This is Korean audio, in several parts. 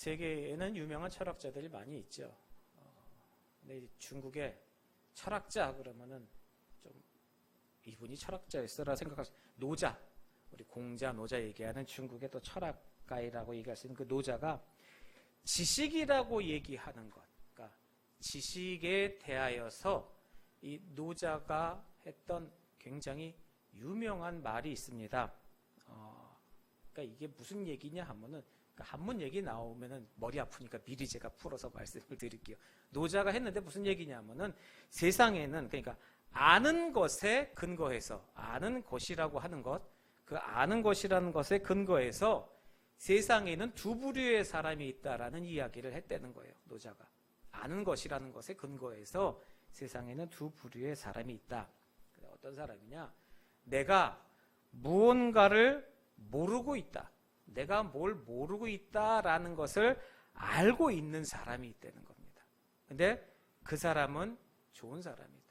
세계에는 유명한 철학자들이 많이 있죠. 근데 중국의 철학자 그러면은 좀 이분이 철학자였어라 생각하시. 노자, 우리 공자 노자 얘기하는 중국의 또 철학가이라고 얘기할 수 있는 그 노자가 지식이라고 얘기하는 것, 그러니까 지식에 대하여서 이 노자가 했던 굉장히 유명한 말이 있습니다. 그러니까 이게 무슨 얘기냐 하면은 한문 얘기 나오면은 머리 아프니까 미리 제가 풀어서 말씀을 드릴게요. 노자가 했는데 무슨 얘기냐면은 세상에는 그러니까 아는 것에 근거해서 아는 것이라고 하는 것, 그 아는 것이라는 것에 근거해서 세상에는 두 부류의 사람이 있다라는 이야기를 했다는 거예요. 노자가 아는 것이라는 것에 근거해서 세상에는 두 부류의 사람이 있다. 어떤 사람이냐? 내가 무언가를 모르고 있다. 내가 뭘 모르고 있다라는 것을 알고 있는 사람이 있다는 겁니다. 근데 그 사람은 좋은 사람이다.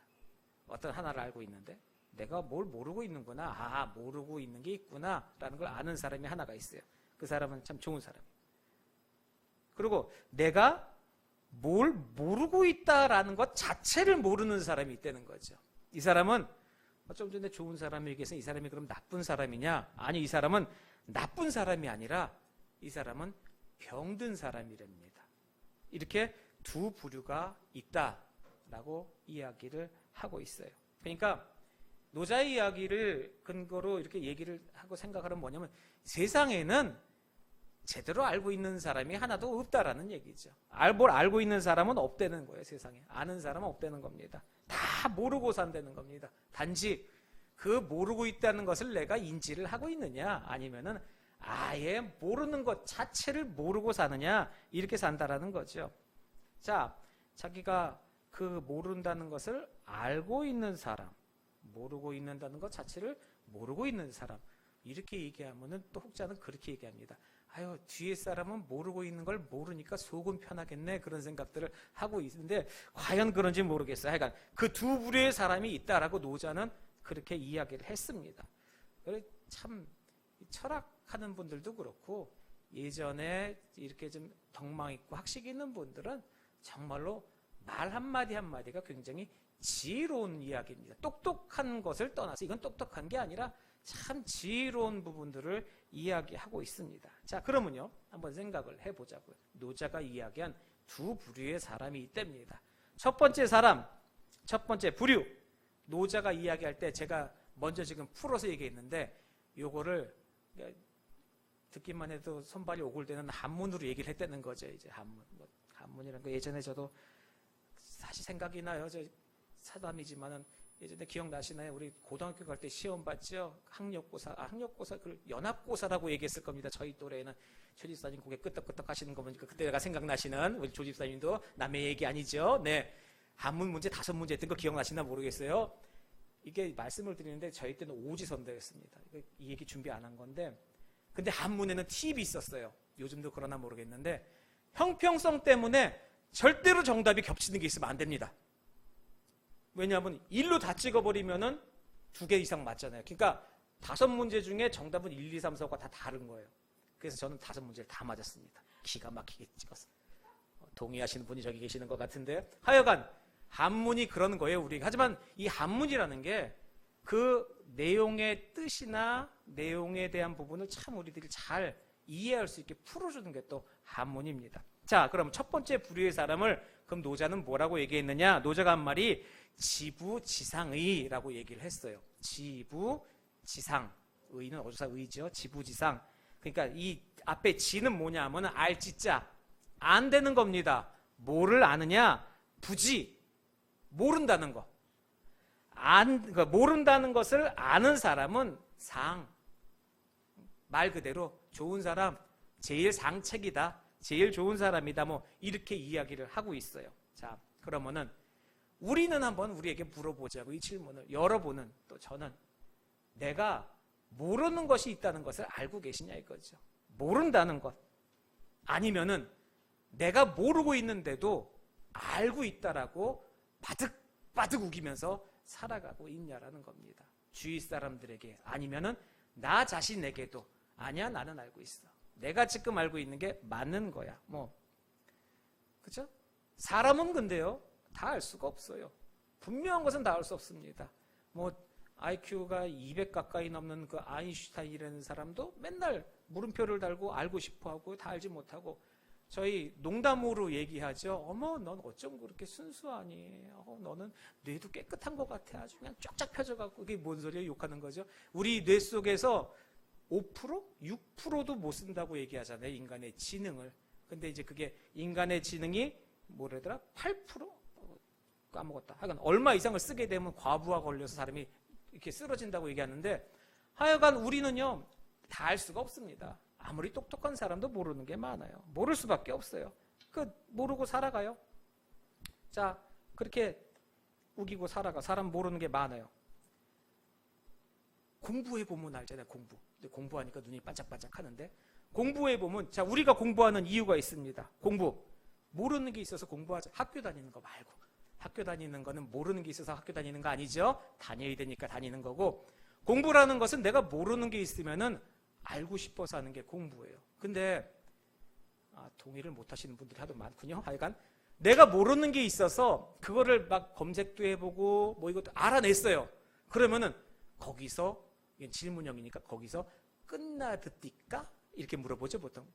어떤 하나를 알고 있는데 내가 뭘 모르고 있는구나. 아, 모르고 있는 게 있구나 라는 걸 아는 사람이 하나가 있어요. 그 사람은 참 좋은 사람이에요. 그리고 내가 뭘 모르고 있다라는 것 자체를 모르는 사람이 있다는 거죠. 이 사람은 좀 전에 좋은 사람이 얘기해서 이 사람이 그럼 나쁜 사람이냐? 아니, 이 사람은 나쁜 사람이 아니라 이 사람은 병든 사람이랍니다. 이렇게 두 부류가 있다라고 이야기를 하고 있어요. 그러니까 노자의 이야기를 근거로 이렇게 얘기를 하고 생각하면 뭐냐면 세상에는 제대로 알고 있는 사람이 하나도 없다라는 얘기죠. 뭘 알고 있는 사람은 없다는 거예요. 세상에 아는 사람은 없다는 겁니다. 다 모르고 산다는 겁니다. 단지 그 모르고 있다는 것을 내가 인지를 하고 있느냐 아니면은 아예 모르는 것 자체를 모르고 사느냐 이렇게 산다라는 거죠. 자, 자기가 그 모른다는 것을 알고 있는 사람, 모르고 있는다는 것 자체를 모르고 있는 사람 이렇게 얘기하면은 또 혹자는 그렇게 얘기합니다. 아유, 뒤에 사람은 모르고 있는 걸 모르니까 속은 편하겠네 그런 생각들을 하고 있는데 과연 그런지 모르겠어요. 하여간 그 두 부류의 사람이 있다라고 노자는 그렇게 이야기를 했습니다. 참 철학하는 분들도 그렇고 예전에 이렇게 좀 덕망 있고 학식 있는 분들은 정말로 말 한마디 한마디가 굉장히 지혜로운 이야기입니다. 똑똑한 것을 떠나서 이건 똑똑한 게 아니라 참 지혜로운 부분들을 이야기하고 있습니다. 자, 그러면요 한번 생각을 해보자고요. 노자가 이야기한 두 부류의 사람이 있답니다. 첫 번째 사람, 첫 번째 부류, 노자가 이야기할 때 제가 먼저 지금 풀어서 얘기했는데 요거를 듣기만 해도 손발이 오글대는 한문으로 얘기를 했다는 거죠. 이제 한문이라는 거 예전에 저도 사실 생각이 나요. 저 사담이지만은 예전에 기억나시나요? 우리 고등학교 갈 때 시험 봤죠? 학력고사, 그 연합고사라고 얘기했을 겁니다. 저희 또래에는 조집사님 고개 끄덕끄덕 하시는 거 보니까 그때가 생각나시는 우리 조집사님도 남의 얘기 아니죠? 네. 한문 문제 5문제 했던 거 기억나시나 모르겠어요. 이게 말씀을 드리는데 저희 때는 오지선다였습니다. 이 얘기 준비 안 한 건데 근데 한문에는 팁이 있었어요. 요즘도 그러나 모르겠는데 형평성 때문에 절대로 정답이 겹치는 게 있으면 안 됩니다. 왜냐하면 1로 다 찍어버리면은 2개 이상 맞잖아요. 그러니까 5문제 중에 정답은 1, 2, 3, 4가 다 다른 거예요. 그래서 저는 5문제를 다 맞았습니다. 기가 막히게 찍었어. 동의하시는 분이 저기 계시는 것 같은데 하여간 한문이 그러는 거예요, 우리가. 하지만 이 한문이라는 게 그 내용의 뜻이나 내용에 대한 부분을 참 우리들이 잘 이해할 수 있게 풀어주는 게 또 한문입니다. 자, 그럼 첫 번째 부류의 사람을 그럼 노자는 뭐라고 얘기했느냐? 노자가 한 말이 지부지상의라고 얘기를 했어요. 지부지상. 의는 어조사 의죠. 지부지상. 그러니까 이 앞에 지는 뭐냐 하면 알지자. 안 되는 겁니다. 뭐를 아느냐? 부지. 모른다는 거. 그러니까 모른다는 것을 아는 사람은 상. 말 그대로 좋은 사람, 제일 상책이다. 제일 좋은 사람이다. 뭐 이렇게 이야기를 하고 있어요. 자, 그러면은 우리는 한번 우리에게 물어보자고 이 질문을 여러분은 또 저는 내가 모르는 것이 있다는 것을 알고 계시냐 이거죠. 모른다는 것 아니면은 내가 모르고 있는데도 알고 있다라고 바득바득 우기면서 살아가고 있냐라는 겁니다. 주위 사람들에게 아니면은 나 자신에게도 아니야 나는 알고 있어. 내가 지금 알고 있는 게 맞는 거야. 그죠? 사람은 근데요, 다 알 수가 없어요. 분명한 것은 다 알 수 없습니다. IQ가 200 가까이 넘는 그 아인슈타인이라는 사람도 맨날 물음표를 달고 알고 싶어 하고 다 알지 못하고, 저희 농담으로 얘기하죠. 어머, 넌 어쩜 그렇게 순수하니? 너는 뇌도 깨끗한 것 같아. 아주 그냥 쫙쫙 펴져갖고. 그게 뭔 소리예요? 욕하는 거죠. 우리 뇌 속에서 5%? 6%도 못 쓴다고 얘기하잖아요. 인간의 지능을. 근데 이제 그게 인간의 지능이 뭐래더라? 8%? 까먹었다. 하여간 얼마 이상을 쓰게 되면 과부하 걸려서 사람이 이렇게 쓰러진다고 얘기하는데, 하여간 우리는요, 다 알 수가 없습니다. 아무리 똑똑한 사람도 모르는 게 많아요. 모를 수밖에 없어요. 모르고 살아가요. 자, 그렇게 우기고 살아가. 사람 모르는 게 많아요. 공부해보면 알잖아요. 근데 공부하니까 눈이 반짝반짝 하는데, 공부해보면, 자, 우리가 공부하는 이유가 있습니다. 모르는 게 있어서 공부하자. 학교 다니는 거 말고. 학교 다니는 거는 모르는 게 있어서 학교 다니는 거 아니죠? 다녀야 되니까 다니는 거고, 공부라는 것은 내가 모르는 게 있으면은 알고 싶어서 하는 게 공부예요. 근데 동의를 못 하시는 분들이 하도 많군요. 하여간 내가 모르는 게 있어서 그거를 막 검색도 해보고 이것도 알아냈어요. 그러면은 거기서, 이게 질문형이니까 거기서 끝나듣디까? 이렇게 물어보죠, 보통.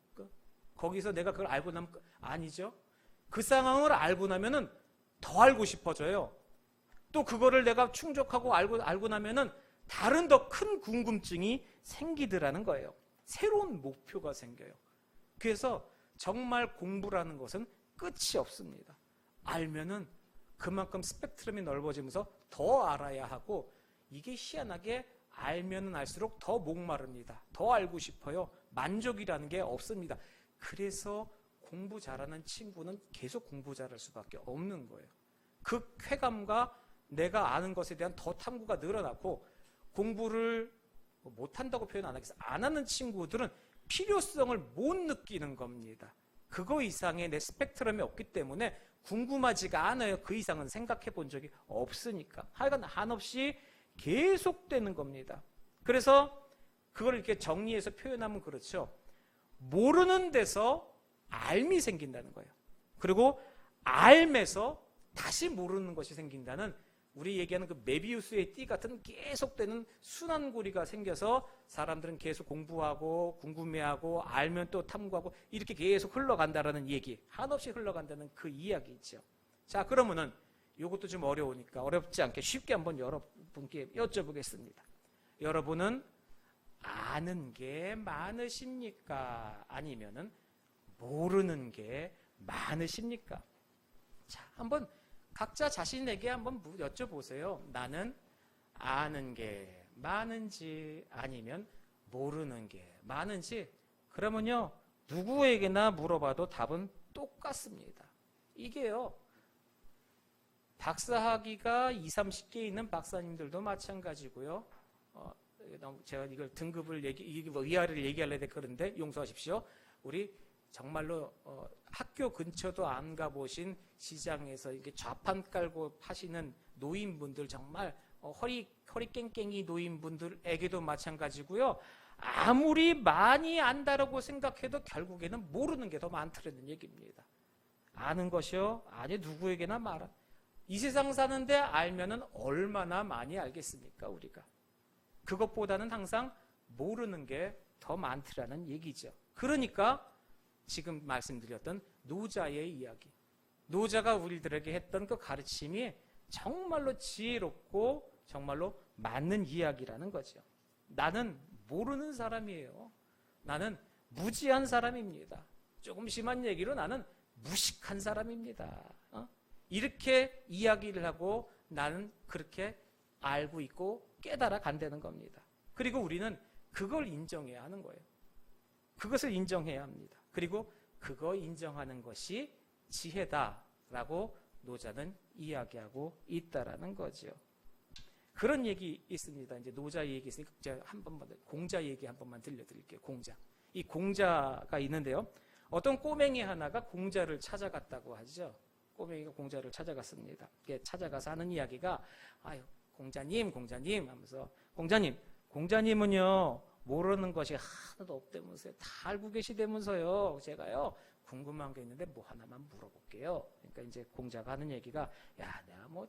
거기서 내가 그걸 알고 나면 아니죠. 그 상황을 알고 나면은 더 알고 싶어져요. 또 그거를 내가 충족하고 알고 나면은 다른 더 큰 궁금증이 생기더라는 거예요. 새로운 목표가 생겨요. 그래서 정말 공부라는 것은 끝이 없습니다. 알면은 그만큼 스펙트럼이 넓어지면서 더 알아야 하고, 이게 희한하게 알면은 알수록 더 목마릅니다. 더 알고 싶어요. 만족이라는 게 없습니다. 그래서 공부 잘하는 친구는 계속 공부 잘할 수밖에 없는 거예요. 그 쾌감과 내가 아는 것에 대한 더 탐구가 늘어나고, 공부를 못한다고 표현 안 하겠어요. 안 하는 친구들은 필요성을 못 느끼는 겁니다. 그거 이상의 내 스펙트럼이 없기 때문에 궁금하지가 않아요. 그 이상은 생각해 본 적이 없으니까. 하여간 한없이 계속되는 겁니다. 그래서 그걸 이렇게 정리해서 표현하면 그렇죠. 모르는 데서 알미 생긴다는 거예요. 그리고 알면서 다시 모르는 것이 생긴다는, 우리 얘기하는 그 메비우스의 띠 같은 계속되는 순환고리가 생겨서 사람들은 계속 공부하고 궁금해하고 알면 또 탐구하고 이렇게 계속 흘러간다라는 얘기, 한없이 흘러간다는 그 이야기죠. 자, 그러면은 이것도 좀 어려우니까 어렵지 않게 쉽게 한번 여러분께 여쭤보겠습니다. 여러분은 아는 게 많으십니까? 아니면은 모르는 게 많으십니까? 자, 한번 각자 자신에게 한번 여쭤보세요. 나는 아는 게 많은지 아니면 모르는 게 많은지. 그러면요, 누구에게나 물어봐도 답은 똑같습니다. 이게요, 박사학위가 20, 30개 있는 박사님들도 마찬가지고요. 제가 이걸 등급을 위아래를 얘기하려고 그러는데 용서하십시오. 우리 정말로 학교 근처도 안 가보신 시장에서 이렇게 좌판 깔고 파시는 노인분들, 정말 허리 깽깽이 노인분들에게도 마찬가지고요. 아무리 많이 안다라고 생각해도 결국에는 모르는 게 더 많다는 얘기입니다. 아는 것이요, 아니 누구에게나 말아. 이 세상 사는데 알면은 얼마나 많이 알겠습니까, 우리가. 그것보다는 항상 모르는 게 더 많더라는 얘기죠. 그러니까 지금 말씀드렸던 노자의 이야기, 노자가 우리들에게 했던 그 가르침이 정말로 지혜롭고 정말로 맞는 이야기라는 거죠. 나는 모르는 사람이에요. 나는 무지한 사람입니다. 조금 심한 얘기로 나는 무식한 사람입니다. 이렇게 이야기를 하고 나는 그렇게 알고 있고 깨달아 간다는 겁니다. 그리고 우리는 그걸 인정해야 하는 거예요. 그것을 인정해야 합니다. 그리고 그거 인정하는 것이 지혜다라고 노자는 이야기하고 있다라는 거죠. 그런 얘기 있습니다. 이제 노자 얘기 있으니까 제가 한 번만, 공자 얘기 한 번만 들려드릴게요. 공자. 이 공자가 있는데요. 어떤 꼬맹이 하나가 공자를 찾아갔다고 하죠. 꼬맹이가 공자를 찾아갔습니다. 찾아가서 하는 이야기가, 아유, 공자님 하면서, 공자님은요, 모르는 것이 하나도 없다면서요. 다 알고 계시다면서요. 제가요 궁금한 게 있는데 뭐 하나만 물어볼게요. 그러니까 이제 공자가 하는 얘기가 야 내가 뭐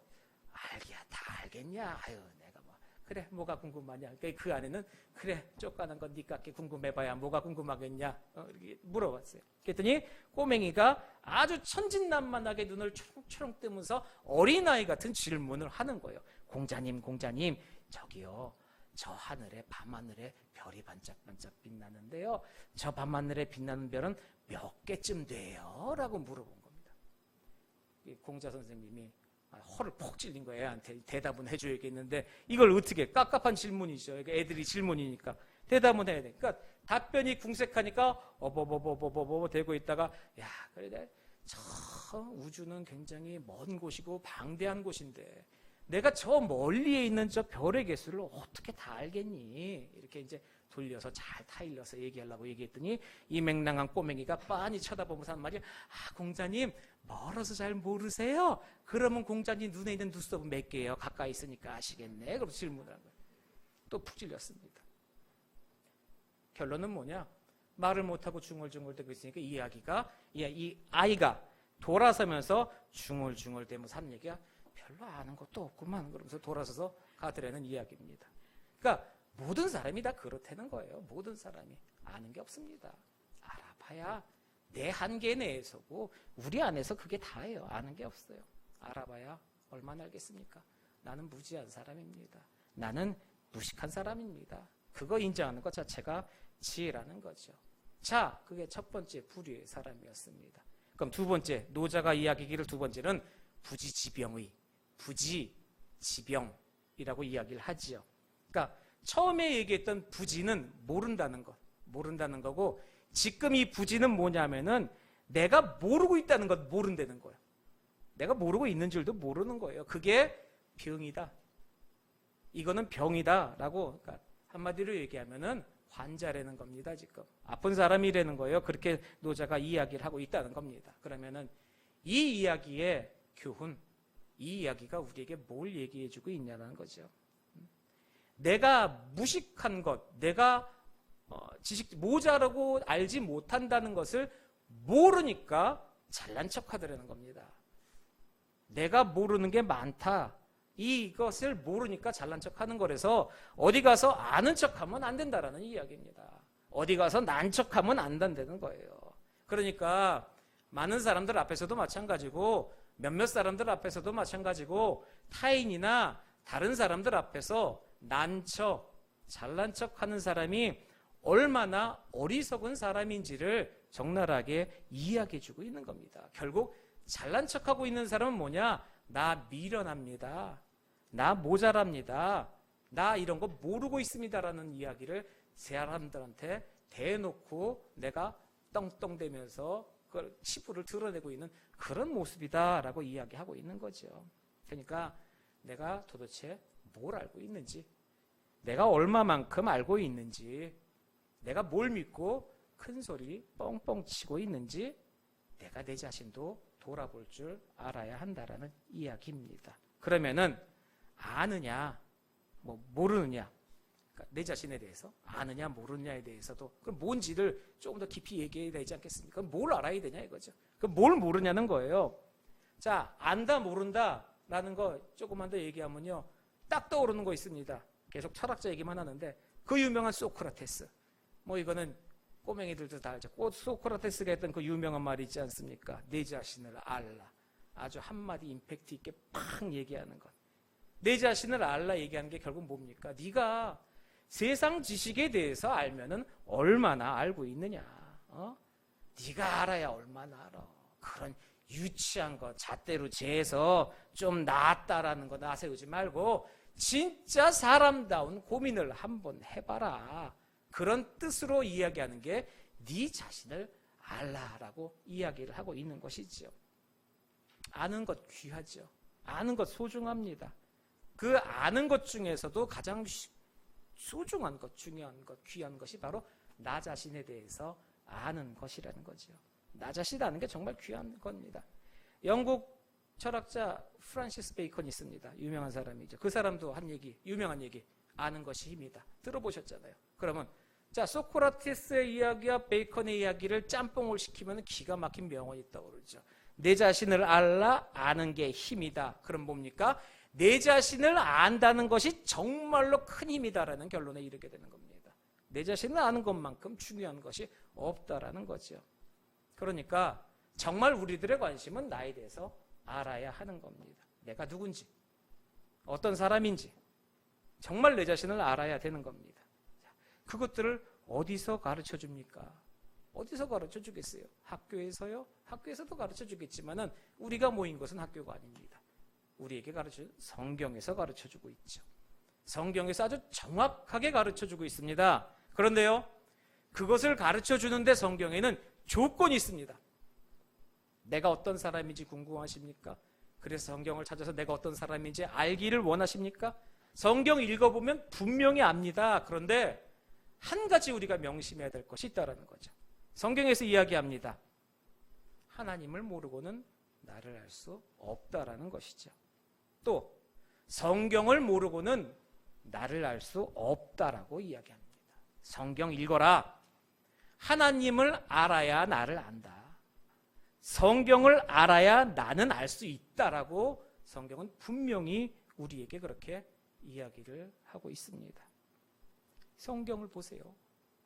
알기야 다 알겠냐. 아유 내가 뭐 그래 뭐가 궁금하냐. 그러니까 그 안에는 그래 쪽가는 건 니깎게 궁금해봐야 뭐가 궁금하겠냐. 이렇게 물어봤어요. 그랬더니 꼬맹이가 아주 천진난만하게 눈을 초롱초롱 뜨면서 어린아이 같은 질문을 하는 거예요. 공자님 저기요 저 하늘에 밤하늘에 별이 반짝반짝 빛나는데요. 저 밤하늘에 빛나는 별은 몇 개쯤 돼요? 라고 물어본 겁니다. 공자 선생님이 허를 폭 찔린 거예요. 애한테 대답은 해줘야겠는데 이걸 어떻게 깝깝한 질문이죠. 애들이 질문이니까 대답은 해야 돼. 그러니까 답변이 궁색하니까 어버버버버버버 대고 있다가 야 그래 저 우주는 굉장히 먼 곳이고 방대한 곳인데 내가 저 멀리에 있는 저 별의 개수를 어떻게 다 알겠니? 이렇게 이제 돌려서 잘 타일러서 얘기하려고 얘기했더니 이 맹랑한 꼬맹이가 빤히 쳐다보면서 한 말이 공자님 멀어서 잘 모르세요? 그러면 공자님 눈에 있는 눈썹은 몇 개예요? 가까이 있으니까 아시겠네? 그럼 질문을 한 거예요. 또 푹 찔렸습니다. 결론은 뭐냐? 말을 못하고 중얼중얼대고 있으니까 이 아이가 돌아서면서 중얼중얼대면서 하는 얘기가 별로 아는 것도 없구만 그러면서 돌아서서 가더라는 이야기입니다. 그러니까 모든 사람이 다 그렇다는 거예요. 모든 사람이 아는 게 없습니다. 알아봐야 내 한계 내에서고 우리 안에서 그게 다예요. 아는 게 없어요. 알아봐야 얼마나 알겠습니까? 나는 무지한 사람입니다. 나는 무식한 사람입니다. 그거 인정하는 것 자체가 지혜라는 거죠. 자, 그게 첫 번째 불의의 사람이었습니다. 그럼 두 번째, 노자가 이야기기를 두 번째는 부지지병이라고 이야기를 하지요. 그러니까 처음에 얘기했던 부지는 모른다는 거고 지금 이 부지는 뭐냐면은 내가 모르고 있다는 것, 모른다는 거예요. 내가 모르고 있는 줄도 모르는 거예요. 그게 병이다. 이거는 병이다라고 그러니까 한마디로 얘기하면은 환자라는 겁니다. 지금 아픈 사람이라는 거예요. 그렇게 노자가 이야기를 하고 있다는 겁니다. 그러면은 이 이야기의 교훈, 이 이야기가 우리에게 뭘 얘기해주고 있냐는 거죠. 내가 무식한 것, 내가 지식 모자라고 알지 못한다는 것을 모르니까 잘난 척하더라는 겁니다. 내가 모르는 게 많다. 이것을 모르니까 잘난 척하는 거라서 어디 가서 아는 척하면 안 된다라는 이야기입니다. 어디 가서 난 척하면 안 된다는 거예요. 그러니까 많은 사람들 앞에서도 마찬가지고 몇몇 사람들 앞에서도 마찬가지고 타인이나 다른 사람들 앞에서 난 척, 잘난 척하는 사람이 얼마나 어리석은 사람인지를 적나라하게 이야기해주고 있는 겁니다. 결국 잘난 척하고 있는 사람은 뭐냐? 나 미련합니다. 나 모자랍니다. 나 이런 거 모르고 있습니다라는 이야기를 사람들한테 대놓고 내가 떵떵대면서 그걸 치부를 드러내고 있는 그런 모습이다라고 이야기하고 있는 거죠. 그러니까 내가 도대체 뭘 알고 있는지, 내가 얼마만큼 알고 있는지, 내가 뭘 믿고 큰 소리 뻥뻥 치고 있는지 내가 내 자신도 돌아볼 줄 알아야 한다라는 이야기입니다. 그러면은 아느냐, 뭐 모르느냐, 그러니까 내 자신에 대해서 아느냐 모르느냐에 대해서도 그럼 뭔지를 조금 더 깊이 얘기해야 되지 않겠습니까? 그럼 뭘 알아야 되냐 이거죠. 그럼 뭘 모르냐는 거예요. 자, 안다 모른다라는 거 조금만 더 얘기하면요, 딱 떠오르는 거 있습니다. 계속 철학자 얘기만 하는데 그 유명한 소크라테스. 뭐 이거는 꼬맹이들도 다 알죠. 소크라테스가 했던 그 유명한 말이 있지 않습니까? 내 자신을 알라. 아주 한마디 임팩트 있게 팍 얘기하는 것. 내 자신을 알라 얘기하는 게 결국 뭡니까? 네가 세상 지식에 대해서 알면은 얼마나 알고 있느냐. 네가 알아야 얼마나 알아. 그런 유치한 거 잣대로 재서 좀 낫다라는 거 나세우지 말고 진짜 사람다운 고민을 한번 해봐라. 그런 뜻으로 이야기하는 게 네 자신을 알라라고 이야기를 하고 있는 것이죠. 아는 것 귀하죠. 아는 것 소중합니다. 그 아는 것 중에서도 가장 소중한 것, 중요한 것, 귀한 것이 바로 나 자신에 대해서 아는 것이라는 거죠. 나 자신 아는 게 정말 귀한 겁니다. 영국 철학자 프란시스 베이컨이 있습니다. 유명한 사람이죠. 그 사람도 한 얘기, 유명한 얘기, 아는 것이 힘이다. 들어보셨잖아요. 그러면 자, 소크라테스의 이야기와 베이컨의 이야기를 짬뽕을 시키면 기가 막힌 명언이 떠오르죠. 내 자신을 알라, 아는 게 힘이다. 그럼 뭡니까? 내 자신을 안다는 것이 정말로 큰 힘이다라는 결론에 이르게 되는 겁니다. 내 자신을 아는 것만큼 중요한 것이 없다라는 거죠. 그러니까 정말 우리들의 관심은 나에 대해서 알아야 하는 겁니다. 내가 누군지, 어떤 사람인지 정말 내 자신을 알아야 되는 겁니다. 그것들을 어디서 가르쳐 줍니까? 어디서 가르쳐 주겠어요? 학교에서요? 학교에서도 가르쳐 주겠지만은 우리가 모인 것은 학교가 아닙니다. 우리에게 성경에서 가르쳐 주고 있죠. 성경에서 아주 정확하게 가르쳐 주고 있습니다. 그런데요, 그것을 가르쳐 주는데 성경에는 조건이 있습니다. 내가 어떤 사람인지 궁금하십니까? 그래서 성경을 찾아서 내가 어떤 사람인지 알기를 원하십니까? 성경 읽어보면 분명히 압니다. 그런데 한 가지 우리가 명심해야 될 것이 있다는 거죠. 성경에서 이야기합니다. 하나님을 모르고는 나를 알 수 없다라는 것이죠. 또 성경을 모르고는 나를 알 수 없다라고 이야기합니다. 성경 읽어라. 하나님을 알아야 나를 안다. 성경을 알아야 나는 알 수 있다라고 성경은 분명히 우리에게 그렇게 이야기를 하고 있습니다. 성경을 보세요.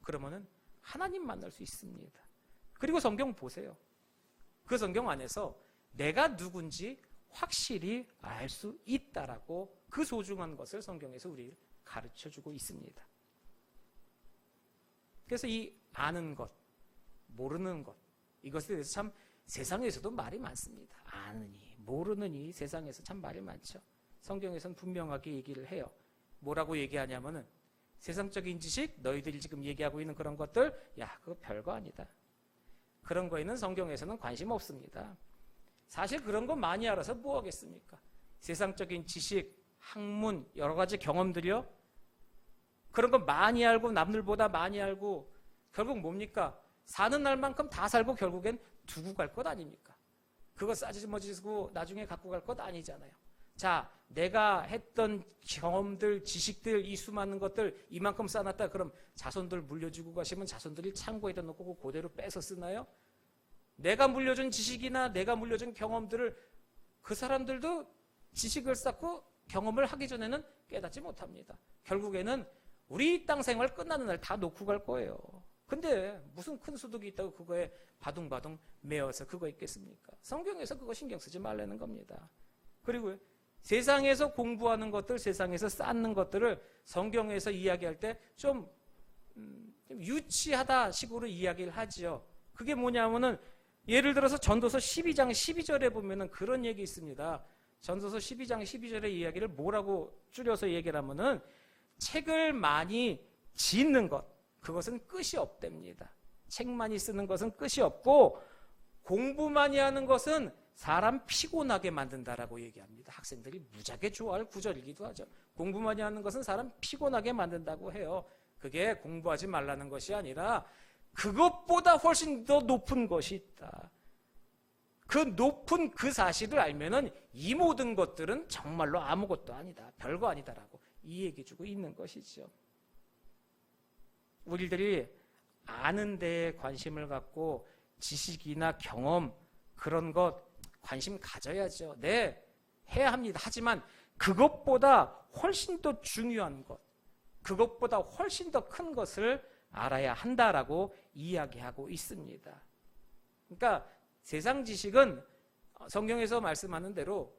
그러면은 하나님 만날 수 있습니다. 그리고 성경 보세요. 그 성경 안에서 내가 누군지 확실히 알 수 있다라고 그 소중한 것을 성경에서 우리를 가르쳐주고 있습니다. 그래서 이 아는 것, 모르는 것, 이것에 대해서 참 세상에서도 말이 많습니다. 아느니, 모르느니 세상에서 참 말이 많죠. 성경에서는 분명하게 얘기를 해요. 뭐라고 얘기하냐면은 세상적인 지식, 너희들이 지금 얘기하고 있는 그런 것들, 야, 그거 별거 아니다. 그런 거에는 성경에서는 관심 없습니다. 사실 그런 거 많이 알아서 뭐 하겠습니까? 세상적인 지식, 학문, 여러 가지 경험들이요. 그런 거 많이 알고 남들보다 많이 알고 결국 뭡니까? 사는 날만큼 다 살고 결국엔 두고 갈 것 아닙니까? 그거 싸지머지고 나중에 갖고 갈 것 아니잖아요. 자, 내가 했던 경험들, 지식들, 이 수많은 것들 이만큼 쌓아놨다. 그럼 자손들 물려주고 가시면 자손들이 창고에다 놓고 그대로 빼서 쓰나요? 내가 물려준 지식이나 내가 물려준 경험들을 그 사람들도 지식을 쌓고 경험을 하기 전에는 깨닫지 못합니다. 결국에는 우리 땅 생활 끝나는 날 다 놓고 갈 거예요. 근데 무슨 큰 소득이 있다고 그거에 바둥바둥 매어서 그거 있겠습니까? 성경에서 그거 신경 쓰지 말라는 겁니다. 그리고 세상에서 공부하는 것들, 세상에서 쌓는 것들을 성경에서 이야기할 때 좀 유치하다 식으로 이야기를 하지요. 그게 뭐냐면은 예를 들어서 전도서 12장 12절에 보면은 그런 얘기 있습니다. 전도서 12장 12절의 이야기를 뭐라고 줄여서 얘기를 하면은 책을 많이 짓는 것, 그것은 끝이 없답니다. 책 많이 쓰는 것은 끝이 없고 공부 많이 하는 것은 사람 피곤하게 만든다라고 얘기합니다. 학생들이 무지하게 좋아할 구절이기도 하죠. 공부 많이 하는 것은 사람 피곤하게 만든다고 해요. 그게 공부하지 말라는 것이 아니라 그것보다 훨씬 더 높은 것이 있다. 그 높은 그 사실을 알면은 이 모든 것들은 정말로 아무것도 아니다. 별거 아니다라고 이 얘기 주고 있는 것이죠. 우리들이 아는 데에 관심을 갖고 지식이나 경험 그런 것 관심 가져야죠. 네, 해야 합니다. 하지만 그것보다 훨씬 더 중요한 것, 그것보다 훨씬 더 큰 것을 알아야 한다라고 이야기하고 있습니다. 그러니까 세상 지식은 성경에서 말씀하는 대로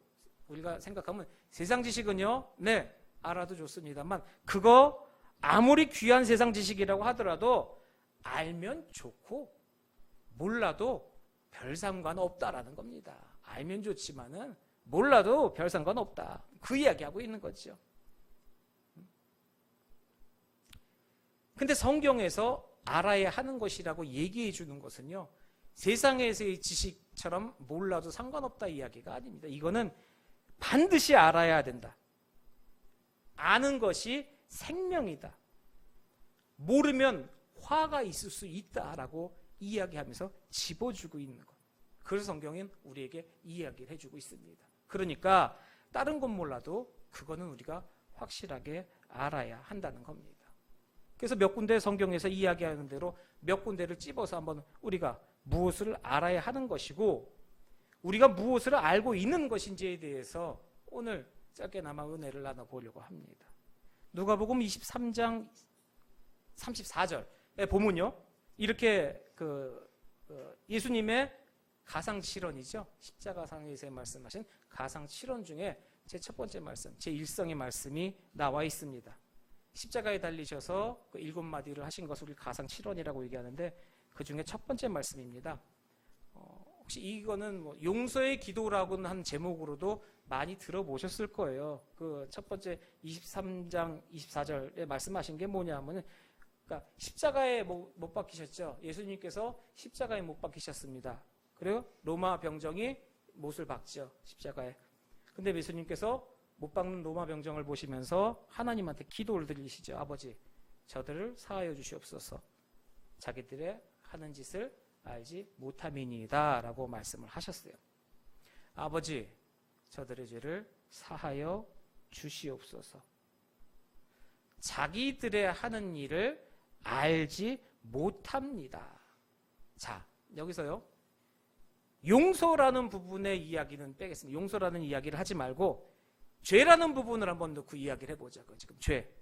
우리가 생각하면 세상 지식은요, 네, 알아도 좋습니다만 그거 아무리 귀한 세상 지식이라고 하더라도 알면 좋고 몰라도 별 상관없다라는 겁니다. 알면 좋지만은 몰라도 별 상관없다. 그 이야기하고 있는 거죠. 근데 성경에서 알아야 하는 것이라고 얘기해 주는 것은요, 세상에서의 지식처럼 몰라도 상관없다 이야기가 아닙니다. 이거는 반드시 알아야 된다. 아는 것이 생명이다. 모르면 화가 있을 수 있다라고 이야기하면서 집어주고 있는 것. 그래서 성경은 우리에게 이야기를 해주고 있습니다. 그러니까 다른 건 몰라도 그거는 우리가 확실하게 알아야 한다는 겁니다. 그래서 몇 군데 성경에서 이야기하는 대로 몇 군데를 찝어서 한번 우리가 무엇을 알아야 하는 것이고 우리가 무엇을 알고 있는 것인지에 대해서 오늘 짧게나마 은혜를 나눠보려고 합니다. 누가복음 23장 34절에 보면요, 이렇게 예수님의 가상칠언이죠. 십자가상에서 말씀하신 가상칠언 중에 제 첫 번째 말씀, 제 일성의 말씀이 나와 있습니다. 십자가에 달리셔서 그 7마디를 하신 것을 우리 가상칠언이라고 얘기하는데 그 중에 첫 번째 말씀입니다. 혹시 이거는 뭐 용서의 기도라고 한 제목으로도 많이 들어보셨을 거예요. 그 첫 번째 23장 24절에 말씀하신 게 뭐냐면은, 그러니까 십자가에 못 박히셨죠. 예수님께서 십자가에 못 박히셨습니다. 그리고 로마 병정이 못을 박죠, 십자가에. 근데 예수님께서 못 박는 로마 병정을 보시면서 하나님한테 기도를 드리시죠. 아버지, 저들을 사하여 주시옵소서. 자기들의 하는 짓을 알지 못함이니이다 라고 말씀을 하셨어요. 아버지, 저들의 죄를 사하여 주시옵소서. 자기들의 하는 일을 알지 못합니다. 자, 여기서요, 용서라는 부분의 이야기는 빼겠습니다. 용서라는 이야기를 하지 말고 죄라는 부분을 한번 넣고 이야기를 해보자고요. 지금 죄.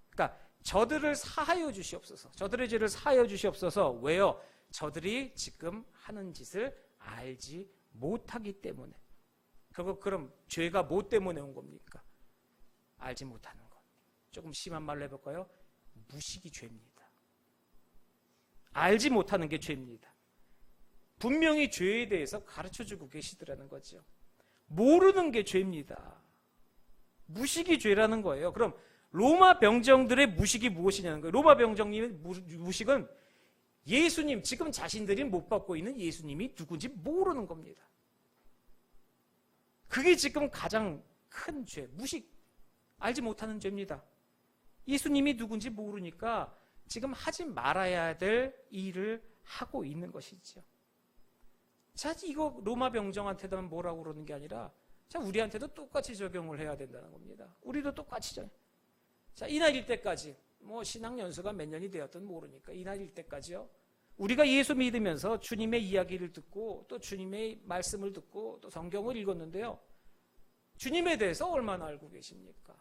그러니까 저들을 사하여 주시옵소서. 저들의 죄를 사하여 주시옵소서. 왜요? 저들이 지금 하는 짓을 알지 못하기 때문에. 그럼 죄가 뭐 때문에 온 겁니까? 알지 못하는 것. 조금 심한 말로 해볼까요? 무식이 죄입니다. 알지 못하는 게 죄입니다. 분명히 죄에 대해서 가르쳐주고 계시더라는 거죠. 모르는 게 죄입니다. 무식이 죄라는 거예요. 그럼 로마 병정들의 무식이 무엇이냐는 거예요. 로마 병정님의 무식은 예수님, 지금 자신들이 못 받고 있는 예수님이 누군지 모르는 겁니다. 그게 지금 가장 큰 죄, 무식, 알지 못하는 죄입니다. 예수님이 누군지 모르니까 지금 하지 말아야 될 일을 하고 있는 것이죠. 자, 이거 로마 병정한테만 뭐라고 그러는 게 아니라 자, 우리한테도 똑같이 적용을 해야 된다는 겁니다. 우리도 똑같이 자, 이 나이일 때까지 뭐 신앙 연수가 몇 년이 되었든 모르니까 이 나이일 때까지요, 우리가 예수 믿으면서 주님의 이야기를 듣고 또 주님의 말씀을 듣고 또 성경을 읽었는데요, 주님에 대해서 얼마나 알고 계십니까?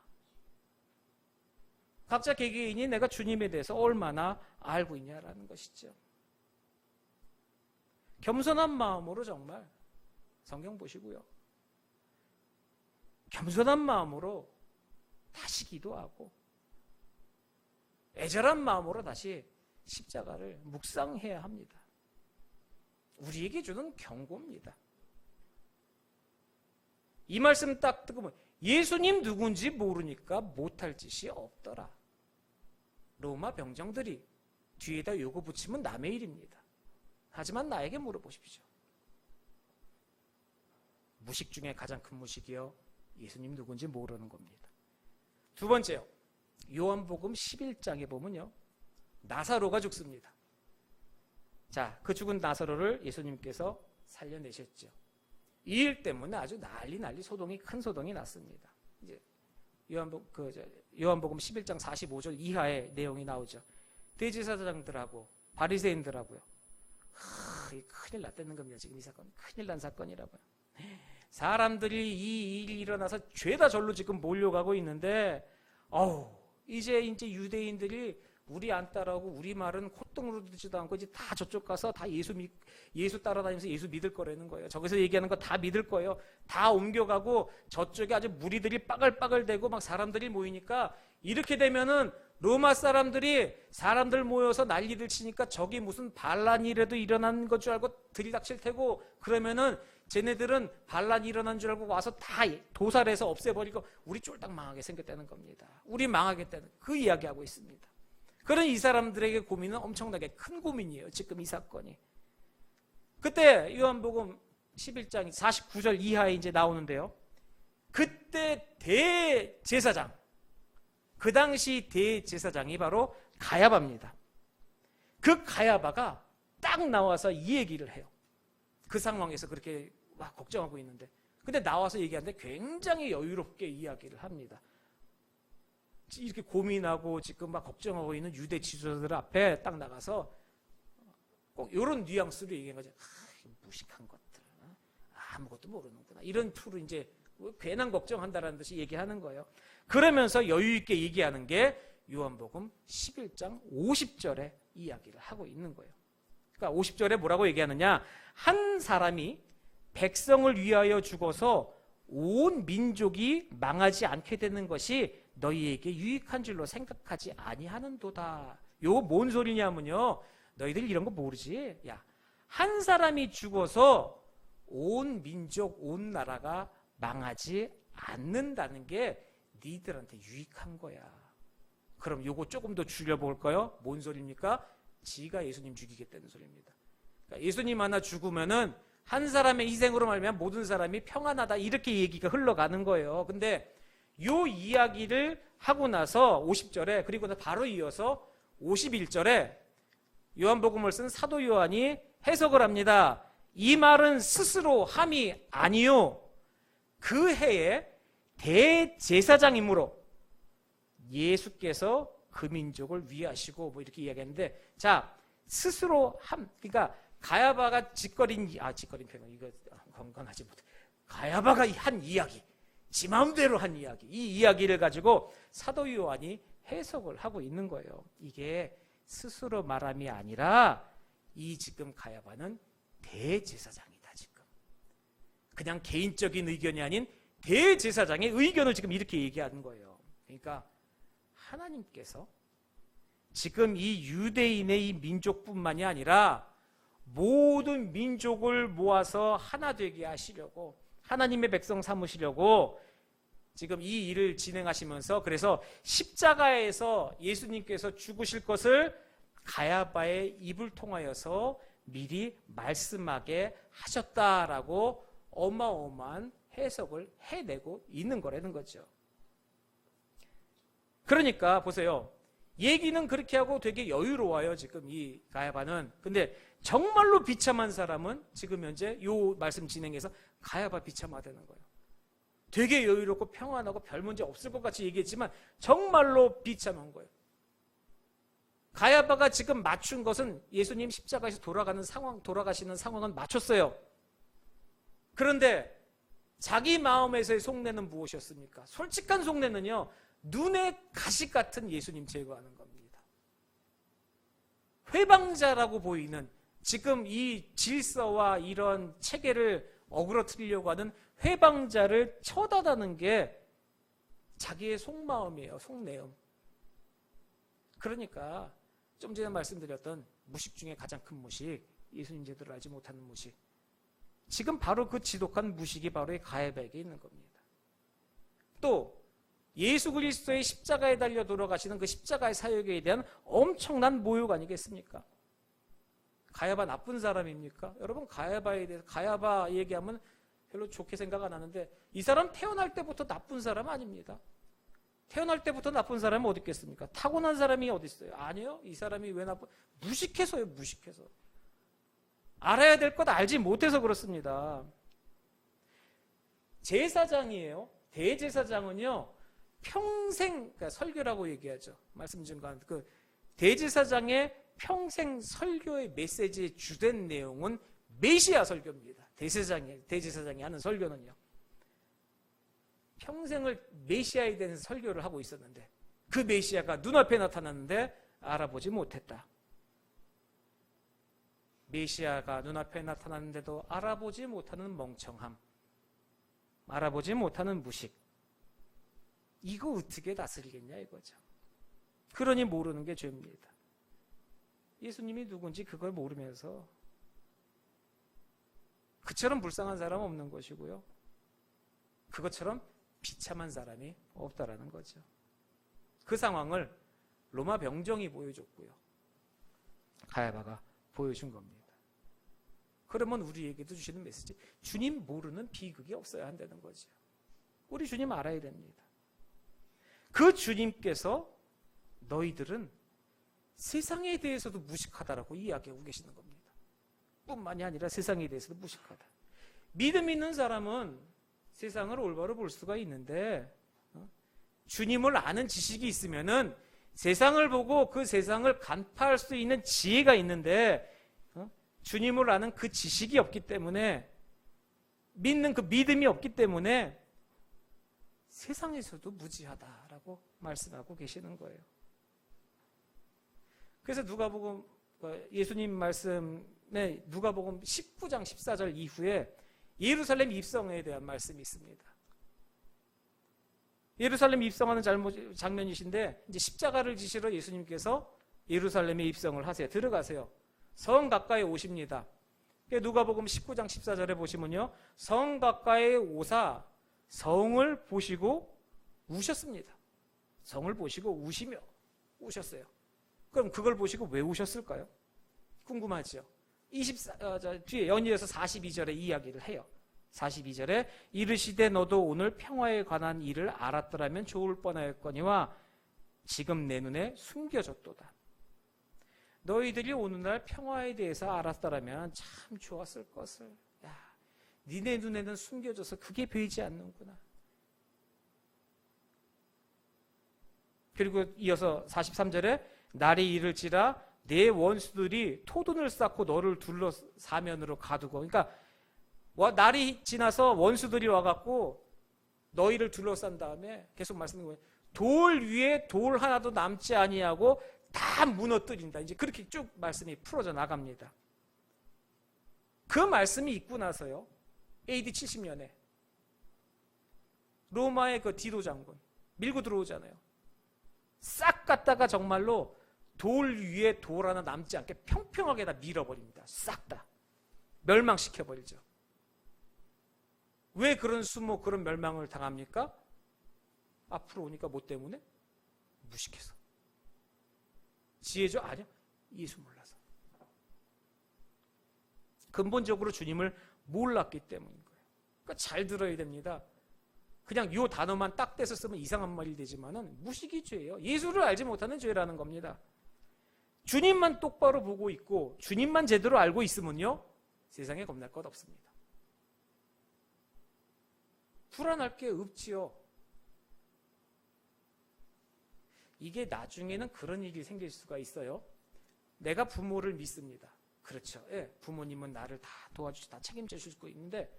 각자 개개인이 내가 주님에 대해서 얼마나 알고 있냐라는 것이죠. 겸손한 마음으로 정말 성경 보시고요, 겸손한 마음으로 다시 기도하고 애절한 마음으로 다시 십자가를 묵상해야 합니다. 우리에게 주는 경고입니다. 이 말씀 딱 듣고 예수님 누군지 모르니까 못할 짓이 없더라. 로마 병정들이 뒤에다 요거 붙이면 남의 일입니다. 하지만 나에게 물어보십시오. 무식 중에 가장 큰 무식이요, 예수님 누군지 모르는 겁니다. 두 번째요, 요한복음 11장에 보면요, 나사로가 죽습니다. 자, 그 죽은 나사로를 예수님께서 살려내셨죠. 이 일 때문에 아주 소동이, 큰 소동이 났습니다. 이제 요한복음 11장 45절 이하의 내용이 나오죠. 대제사장들하고 바리새인들하고요, 큰일 났다는 겁니다. 지금 이 사건 큰일 난 사건이라고요. 사람들이 이 일이 일어나서 죄다 절로 지금 몰려가고 있는데, 이제 유대인들이 우리 안 따라오고 우리 말은 콧등으로 듣지도 않고 이제 다 저쪽 가서 다 예수 따라다니면서 예수 믿을 거라는 거예요. 저기서 얘기하는 거 다 믿을 거예요. 다 옮겨가고 저쪽에 아주 무리들이 빠글빠글대고 막 사람들이 모이니까, 이렇게 되면은 로마 사람들 모여서 난리를 치니까 저기 무슨 반란이라도 일어난 것 줄 알고 들이닥칠 테고, 그러면은 쟤네들은 반란이 일어난 줄 알고 와서 다 도살해서 없애버리고 우리 쫄딱 망하게 생겼다는 겁니다. 우리 망하겠다는 그 이야기하고 있습니다. 그런 이 사람들에게 고민은 엄청나게 큰 고민이에요. 지금 이 사건이. 그때 요한복음 11장 49절 이하에 이제 나오는데요, 그때 대제사장, 그 당시 대제사장이 바로 가야바입니다. 그 가야바가 딱 나와서 이 얘기를 해요. 그 상황에서 그렇게 막 걱정하고 있는데, 근데 나와서 얘기하는데 굉장히 여유롭게 이야기를 합니다. 이렇게 고민하고 지금 막 걱정하고 있는 유대 지도자들 앞에 딱 나가서 꼭 이런 뉘앙스로 얘기한 거죠. 무식한 것들, 아무것도 모르는구나. 이런 투로 이제 괜한 걱정한다라는 듯이 얘기하는 거예요. 그러면서 여유 있게 얘기하는 게 요한복음 11장 50절에 이야기를 하고 있는 거예요. 그러니까 50절에 뭐라고 얘기하느냐? 한 사람이 백성을 위하여 죽어서 온 민족이 망하지 않게 되는 것이 너희에게 유익한 줄로 생각하지 아니하는도다. 요거 뭔 소리냐면요, 너희들 이런 거 모르지? 야, 한 사람이 죽어서 온 민족, 온 나라가 망하지 않는다는 게 니들한테 유익한 거야. 그럼 요거 조금 더 줄여볼까요? 뭔 소리입니까? 지가 예수님 죽이겠다는 소리입니다. 그러니까 예수님 하나 죽으면은 한 사람의 희생으로 말하면 모든 사람이 평안하다, 이렇게 얘기가 흘러가는 거예요. 근데 요 이야기를 하고 나서 50절에, 그리고 바로 이어서 51절에 요한복음을 쓴 사도 요한이 해석을 합니다. 이 말은 스스로 함이 아니요, 그 해에 대제사장이므로 예수께서 그 민족을 위하시고 뭐 이렇게 이야기하는데, 자, 스스로 함, 그러니까 가야바가 짓거린 표현, 이거 건강하지 못해. 가야바가 한 이야기, 지 마음대로 한 이야기, 이 이야기를 가지고 사도 요한이 해석을 하고 있는 거예요. 이게 스스로 말함이 아니라 이 지금 가야바는 대제사장이다. 지금 그냥 개인적인 의견이 아닌 대제사장의 의견을 지금 이렇게 얘기하는 거예요. 그러니까 하나님께서 지금 이 유대인의 이 민족뿐만이 아니라 모든 민족을 모아서 하나 되게 하시려고, 하나님의 백성 삼으시려고 지금 이 일을 진행하시면서, 그래서 십자가에서 예수님께서 죽으실 것을 가야바의 입을 통하여서 미리 말씀하게 하셨다라고 어마어마한 해석을 해내고 있는 거라는 거죠. 그러니까 보세요. 얘기는 그렇게 하고 되게 여유로워요, 지금 이 가야바는. 근데 정말로 비참한 사람은 지금 현재 요 말씀 진행해서 가야바 비참하다는 거예요. 되게 여유롭고 평안하고 별 문제 없을 것 같이 얘기했지만 정말로 비참한 거예요. 가야바가 지금 맞춘 것은 예수님 십자가에서 돌아가시는 상황은 맞췄어요. 그런데 자기 마음에서의 속내는 무엇이었습니까? 솔직한 속내는요, 눈에 가시 같은 예수님 제거하는 겁니다. 회방자라고 보이는, 지금 이 질서와 이런 체계를 어그러뜨리려고 하는 회방자를 처단하는 게 자기의 속마음이에요, 속내음. 그러니까 좀 전에 말씀드렸던 무식 중에 가장 큰 무식, 예수님 제대로 알지 못하는 무식, 지금 바로 그 지독한 무식이 바로 이 가야바에게 있는 겁니다. 또 예수 그리스도의 십자가에 달려 돌아가시는 그 십자가의 사역에 대한 엄청난 모욕 아니겠습니까? 가야바 나쁜 사람입니까? 여러분, 가야바에 대해서, 가야바 얘기하면 별로 좋게 생각 안 하는데, 이 사람 태어날 때부터 나쁜 사람 아닙니다. 태어날 때부터 나쁜 사람은 어디 있겠습니까? 타고난 사람이 어디 있어요? 아니요. 이 사람이 왜 나쁜? 무식해서요, 무식해서. 알아야 될 것 알지 못해서 그렇습니다. 제사장이에요. 대제사장은요, 평생, 그러니까 설교라고 얘기하죠. 말씀 중간 그 대제사장의 평생 설교의 메시지의 주된 내용은 메시아 설교입니다. 대제사장이 하는 설교는요, 평생을 메시아에 대한 설교를 하고 있었는데 그 메시아가 눈앞에 나타났는데 알아보지 못했다. 메시아가 눈앞에 나타났는데도 알아보지 못하는 멍청함, 알아보지 못하는 무식, 이거 어떻게 다스리겠냐 이거죠. 그러니 모르는 게 죄입니다. 예수님이 누군지 그걸 모르면서 그처럼 불쌍한 사람은 없는 것이고요, 그것처럼 비참한 사람이 없다라는 거죠. 그 상황을 로마 병정이 보여줬고요, 가야바가 보여준 겁니다. 그러면 우리에게도 주시는 메시지, 주님 모르는 비극이 없어야 한다는 거죠. 우리 주님 알아야 됩니다. 그 주님께서 너희들은 세상에 대해서도 무식하다라고 이야기하고 계시는 겁니다. 뿐만이 아니라 세상에 대해서도 무식하다. 믿음 있는 사람은 세상을 올바로 볼 수가 있는데 주님을 아는 지식이 있으면은 세상을 보고 그 세상을 간파할 수 있는 지혜가 있는데 주님을 아는 그 지식이 없기 때문에, 믿는 그 믿음이 없기 때문에 세상에서도 무지하다라고 말씀하고 계시는 거예요. 그래서 누가복음, 예수님 말씀에 누가복음 19장 14절 이후에 예루살렘 입성에 대한 말씀이 있습니다. 예루살렘 입성하는 장면이신데, 이제 십자가를 지시러 예수님께서 예루살렘에 입성을 하세요. 들어가세요. 성 가까이 오십니다. 누가복음 19장 14절에 보시면요, 성 가까이 오사 성을 보시고 우셨습니다. 성을 보시고 우시며 우셨어요. 그럼 그걸 보시고 왜 우셨을까요? 궁금하죠? 뒤에 연이어서 42절에 이야기를 해요. 42절에 이르시되 너도 오늘 평화에 관한 일을 알았더라면 좋을 뻔하였거니와 지금 내 눈에 숨겨졌도다. 너희들이 오늘날 평화에 대해서 알았더라면 참 좋았을 것을. 야, 니네 눈에는 숨겨져서 그게 보이지 않는구나. 그리고 이어서 43절에 날이 이를지라 내 원수들이 토둔을 쌓고 너를 둘러 사면으로 가두고. 그러니까 날이 지나서 원수들이 와갖고 너희를 둘러싼 다음에 계속 말씀드린 거예요. 돌 위에 돌 하나도 남지 아니하고 다 무너뜨린다. 이제 그렇게 쭉 말씀이 풀어져 나갑니다. 그 말씀이 있고 나서요, AD 70년에 로마의 그 디도 장군 밀고 들어오잖아요. 싹 갖다가 정말로 돌 위에 돌 하나 남지 않게 평평하게 다 밀어버립니다. 싹 다 멸망시켜버리죠. 왜 그런 수모, 그런 멸망을 당합니까? 앞으로 오니까 뭐 때문에? 무식해서. 지혜죠? 아니요. 예수 몰라서. 근본적으로 주님을 몰랐기 때문인 거예요. 그러니까 잘 들어야 됩니다. 그냥 이 단어만 딱 떼서 쓰면 이상한 말이 되지만은 무식이 죄예요. 예수를 알지 못하는 죄라는 겁니다. 주님만 똑바로 보고 있고 주님만 제대로 알고 있으면요, 세상에 겁날 것 없습니다. 불안할 게 없지요. 이게 나중에는 그런 일이 생길 수가 있어요. 내가 부모를 믿습니다. 그렇죠. 예, 부모님은 나를 다 도와주시고 다 책임져 줄 수 있는데,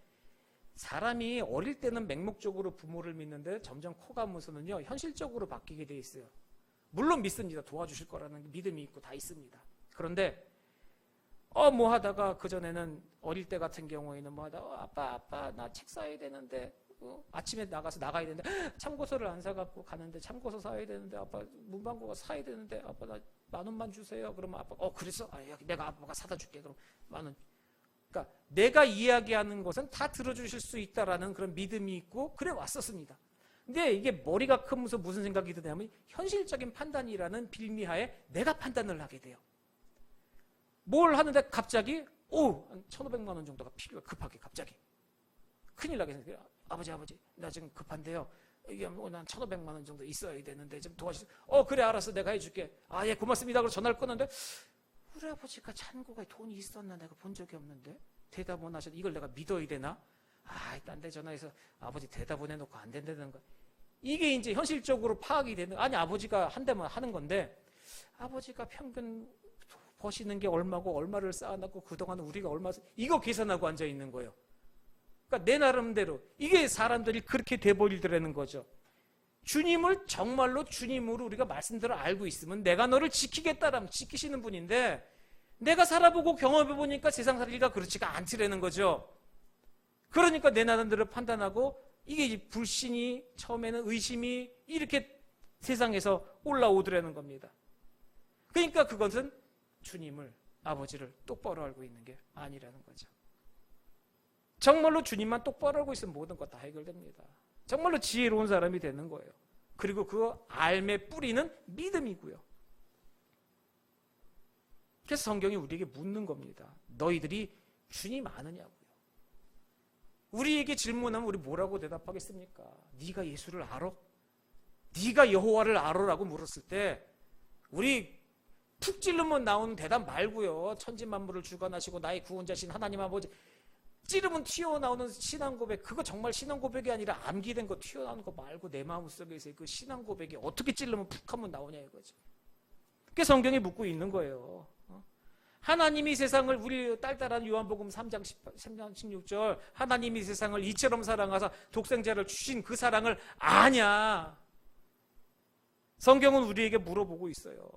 사람이 어릴 때는 맹목적으로 부모를 믿는데 점점 커가면서는요, 현실적으로 바뀌게 돼 있어요. 물론 믿습니다. 도와주실 거라는 믿음이 있고 다 있습니다. 그런데 뭐 하다가 그전에는 어릴 때 같은 경우에는 뭐 하다가 아빠 나 책 사야 되는데, 아침에 나가야 되는데 참고서를 안 사갖고 가는데 참고서 사야 되는데, 아빠 문방구가 사야 되는데 아빠 나 10,000원만 주세요. 그러면 아빠 그랬어? 내가 아빠가 사다 줄게. 그럼 10,000원. 그러니까 내가 이야기하는 것은 다 들어주실 수 있다라는 그런 믿음이 있고 그래 왔었습니다. 근데 이게 머리가 크면서 무슨 생각이 드냐면, 현실적인 판단이라는 빌미하에 내가 판단을 하게 돼요. 뭘 하는데 갑자기 한 1,500만 원 정도가 필요해. 급하게 갑자기 큰일 나게 생겨요. 아버지 나 지금 급한데요, 이게 난 1,500만 원 정도 있어야 되는데 좀 도와주세요. 그래 알았어, 내가 해줄게. 예, 고맙습니다. 그래서 전화를 끊었는데, 우리 아버지가 잔고에 돈이 있었나 내가 본 적이 없는데 대답은 하셔도 이걸 내가 믿어야 되나? 딴 데 전화해서 아버지 대답은 해놓고 안 된다는 거. 이게 이제 현실적으로 파악이 되는. 아니, 아버지가 한 대만 하는 건데, 아버지가 평균 버시는 게 얼마고 얼마를 쌓아놨고 그동안 우리가 얼마, 이거 계산하고 앉아 있는 거예요. 그러니까 내 나름대로 이게 사람들이 그렇게 돼버리더라는 거죠. 주님을 정말로 주님으로 우리가 말씀대로 알고 있으면 내가 너를 지키겠다라면 지키시는 분인데, 내가 살아보고 경험해보니까 세상 살기가 그렇지가 않더라는 거죠. 그러니까 내 나름대로 판단하고, 이게 이제 불신이, 처음에는 의심이 이렇게 세상에서 올라오더라는 겁니다. 그러니까 그것은 주님을, 아버지를 똑바로 알고 있는 게 아니라는 거죠. 정말로 주님만 똑바로 알고 있으면 모든 것 다 해결됩니다. 정말로 지혜로운 사람이 되는 거예요. 그리고 그 알의 뿌리는 믿음이고요. 그래서 성경이 우리에게 묻는 겁니다. 너희들이 주님 아느냐고요. 우리에게 질문하면 우리 뭐라고 대답하겠습니까? 네가 예수를 알아? 네가 여호와를 알아라고 물었을 때 우리 푹 찔르면 나오는 대답 말고요, 천지만물을 주관하시고 나의 구원자신 하나님 아버지, 찌르면 튀어나오는 신앙 고백, 그거 정말 신앙 고백이 아니라 암기된 거 튀어나오는 거 말고 내 마음속에서 그 신앙 고백이 어떻게 찌르면 푹 하면 나오냐 이거죠. 그게 성경이 묻고 있는 거예요. 하나님이 세상을, 우리 딸딸한 요한복음 3장 16절, 하나님이 세상을 이처럼 사랑하사 독생자를 주신 그 사랑을 아냐? 성경은 우리에게 물어보고 있어요.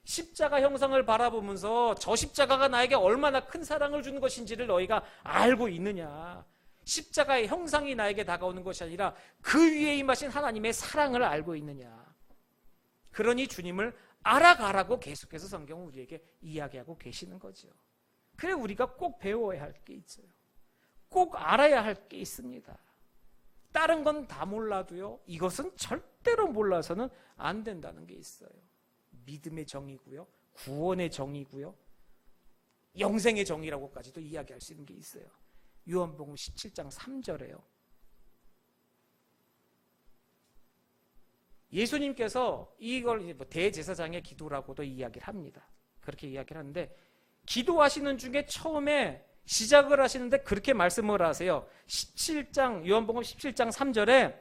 십자가 형상을 바라보면서 저 십자가가 나에게 얼마나 큰 사랑을 주는 것인지를 너희가 알고 있느냐? 십자가의 형상이 나에게 다가오는 것이 아니라 그 위에 임하신 하나님의 사랑을 알고 있느냐? 그러니 주님을 알아가라고 계속해서 성경은 우리에게 이야기하고 계시는 거죠. 그래 우리가 꼭 배워야 할 게 있어요. 꼭 알아야 할 게 있습니다. 다른 건 다 몰라도요, 이것은 절대로 몰라서는 안 된다는 게 있어요. 믿음의 정의고요, 구원의 정의고요, 영생의 정의라고까지도 이야기할 수 있는 게 있어요. 요한복음 17장 3절에요. 예수님께서 이걸 이제 대제사장의 기도라고도 이야기를 합니다. 그렇게 이야기를 하는데, 기도하시는 중에 처음에 시작을 하시는데 그렇게 말씀을 하세요. 17장, 요한복음 17장 3절에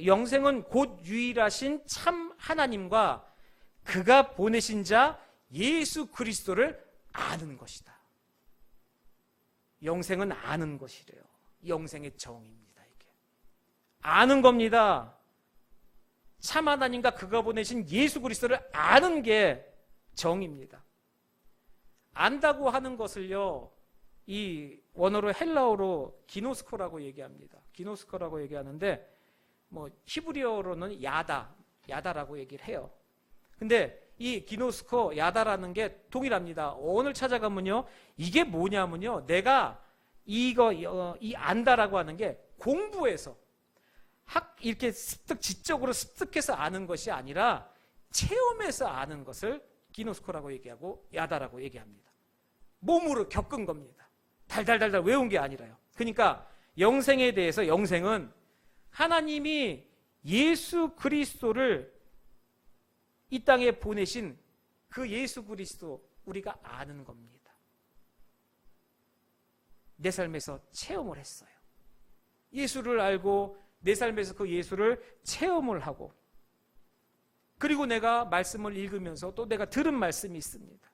영생은 곧 유일하신 참 하나님과 그가 보내신 자 예수 그리스도를 아는 것이다. 영생은 아는 것이래요. 영생의 정의입니다. 이게 아는 겁니다. 참 하나님과 그가 보내신 예수 그리스도를 아는 게 정의입니다. 안다고 하는 것을요, 이 원어로 헬라어로 기노스코라고 얘기합니다. 기노스코라고 얘기하는데, 뭐 히브리어로는 야다라고 얘기를 해요. 근데 이 기노스코, 야다라는 게 동일합니다. 오늘 찾아가면요, 이게 뭐냐면요, 내가 이 안다라고 하는 게 공부해서 이렇게 지적으로 습득해서 아는 것이 아니라 체험해서 아는 것을 기노스코라고 얘기하고 야다라고 얘기합니다. 몸으로 겪은 겁니다. 달달달달 외운 게 아니라요. 그러니까 영생에 대해서, 영생은 하나님이 예수 그리스도를 이 땅에 보내신 그 예수 그리스도, 우리가 아는 겁니다. 내 삶에서 체험을 했어요. 예수를 알고 내 삶에서 그 예수를 체험을 하고, 그리고 내가 말씀을 읽으면서 또 내가 들은 말씀이 있습니다.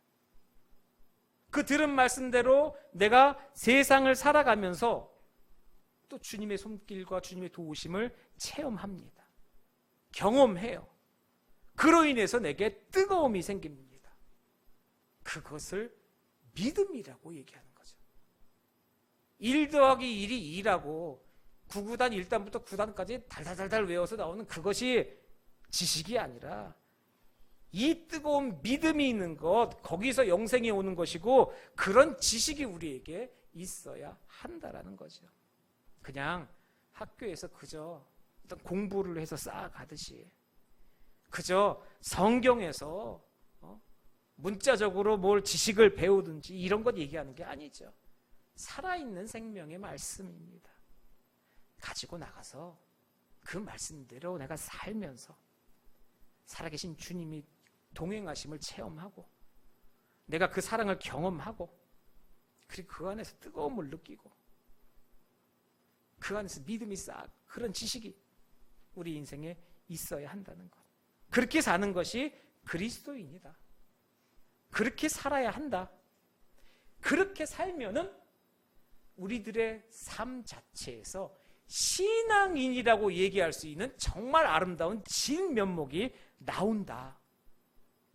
그 들은 말씀대로 내가 세상을 살아가면서 또 주님의 손길과 주님의 도우심을 체험합니다. 경험해요. 그로 인해서 내게 뜨거움이 생깁니다. 그것을 믿음이라고 얘기하는 거죠. 1 더하기 1이 2라고 9구단 1단부터 9단까지 달달달달 외워서 나오는 그것이 지식이 아니라 이 뜨거운 믿음이 있는 것, 거기서 영생이 오는 것이고, 그런 지식이 우리에게 있어야 한다라는 거죠. 그냥 학교에서 그저 어떤 공부를 해서 쌓아가듯이, 그저 성경에서 문자적으로 뭘 지식을 배우든지 이런 것 얘기하는 게 아니죠. 살아있는 생명의 말씀입니다. 가지고 나가서 그 말씀대로 내가 살면서 살아계신 주님이 동행하심을 체험하고, 내가 그 사랑을 경험하고, 그리고 그 안에서 뜨거움을 느끼고, 그 안에서 믿음이 쌓아, 그런 지식이 우리 인생에 있어야 한다는 것. 그렇게 사는 것이 그리스도인이다. 그렇게 살아야 한다. 그렇게 살면은 우리들의 삶 자체에서 신앙인이라고 얘기할 수 있는 정말 아름다운 진면목이 나온다.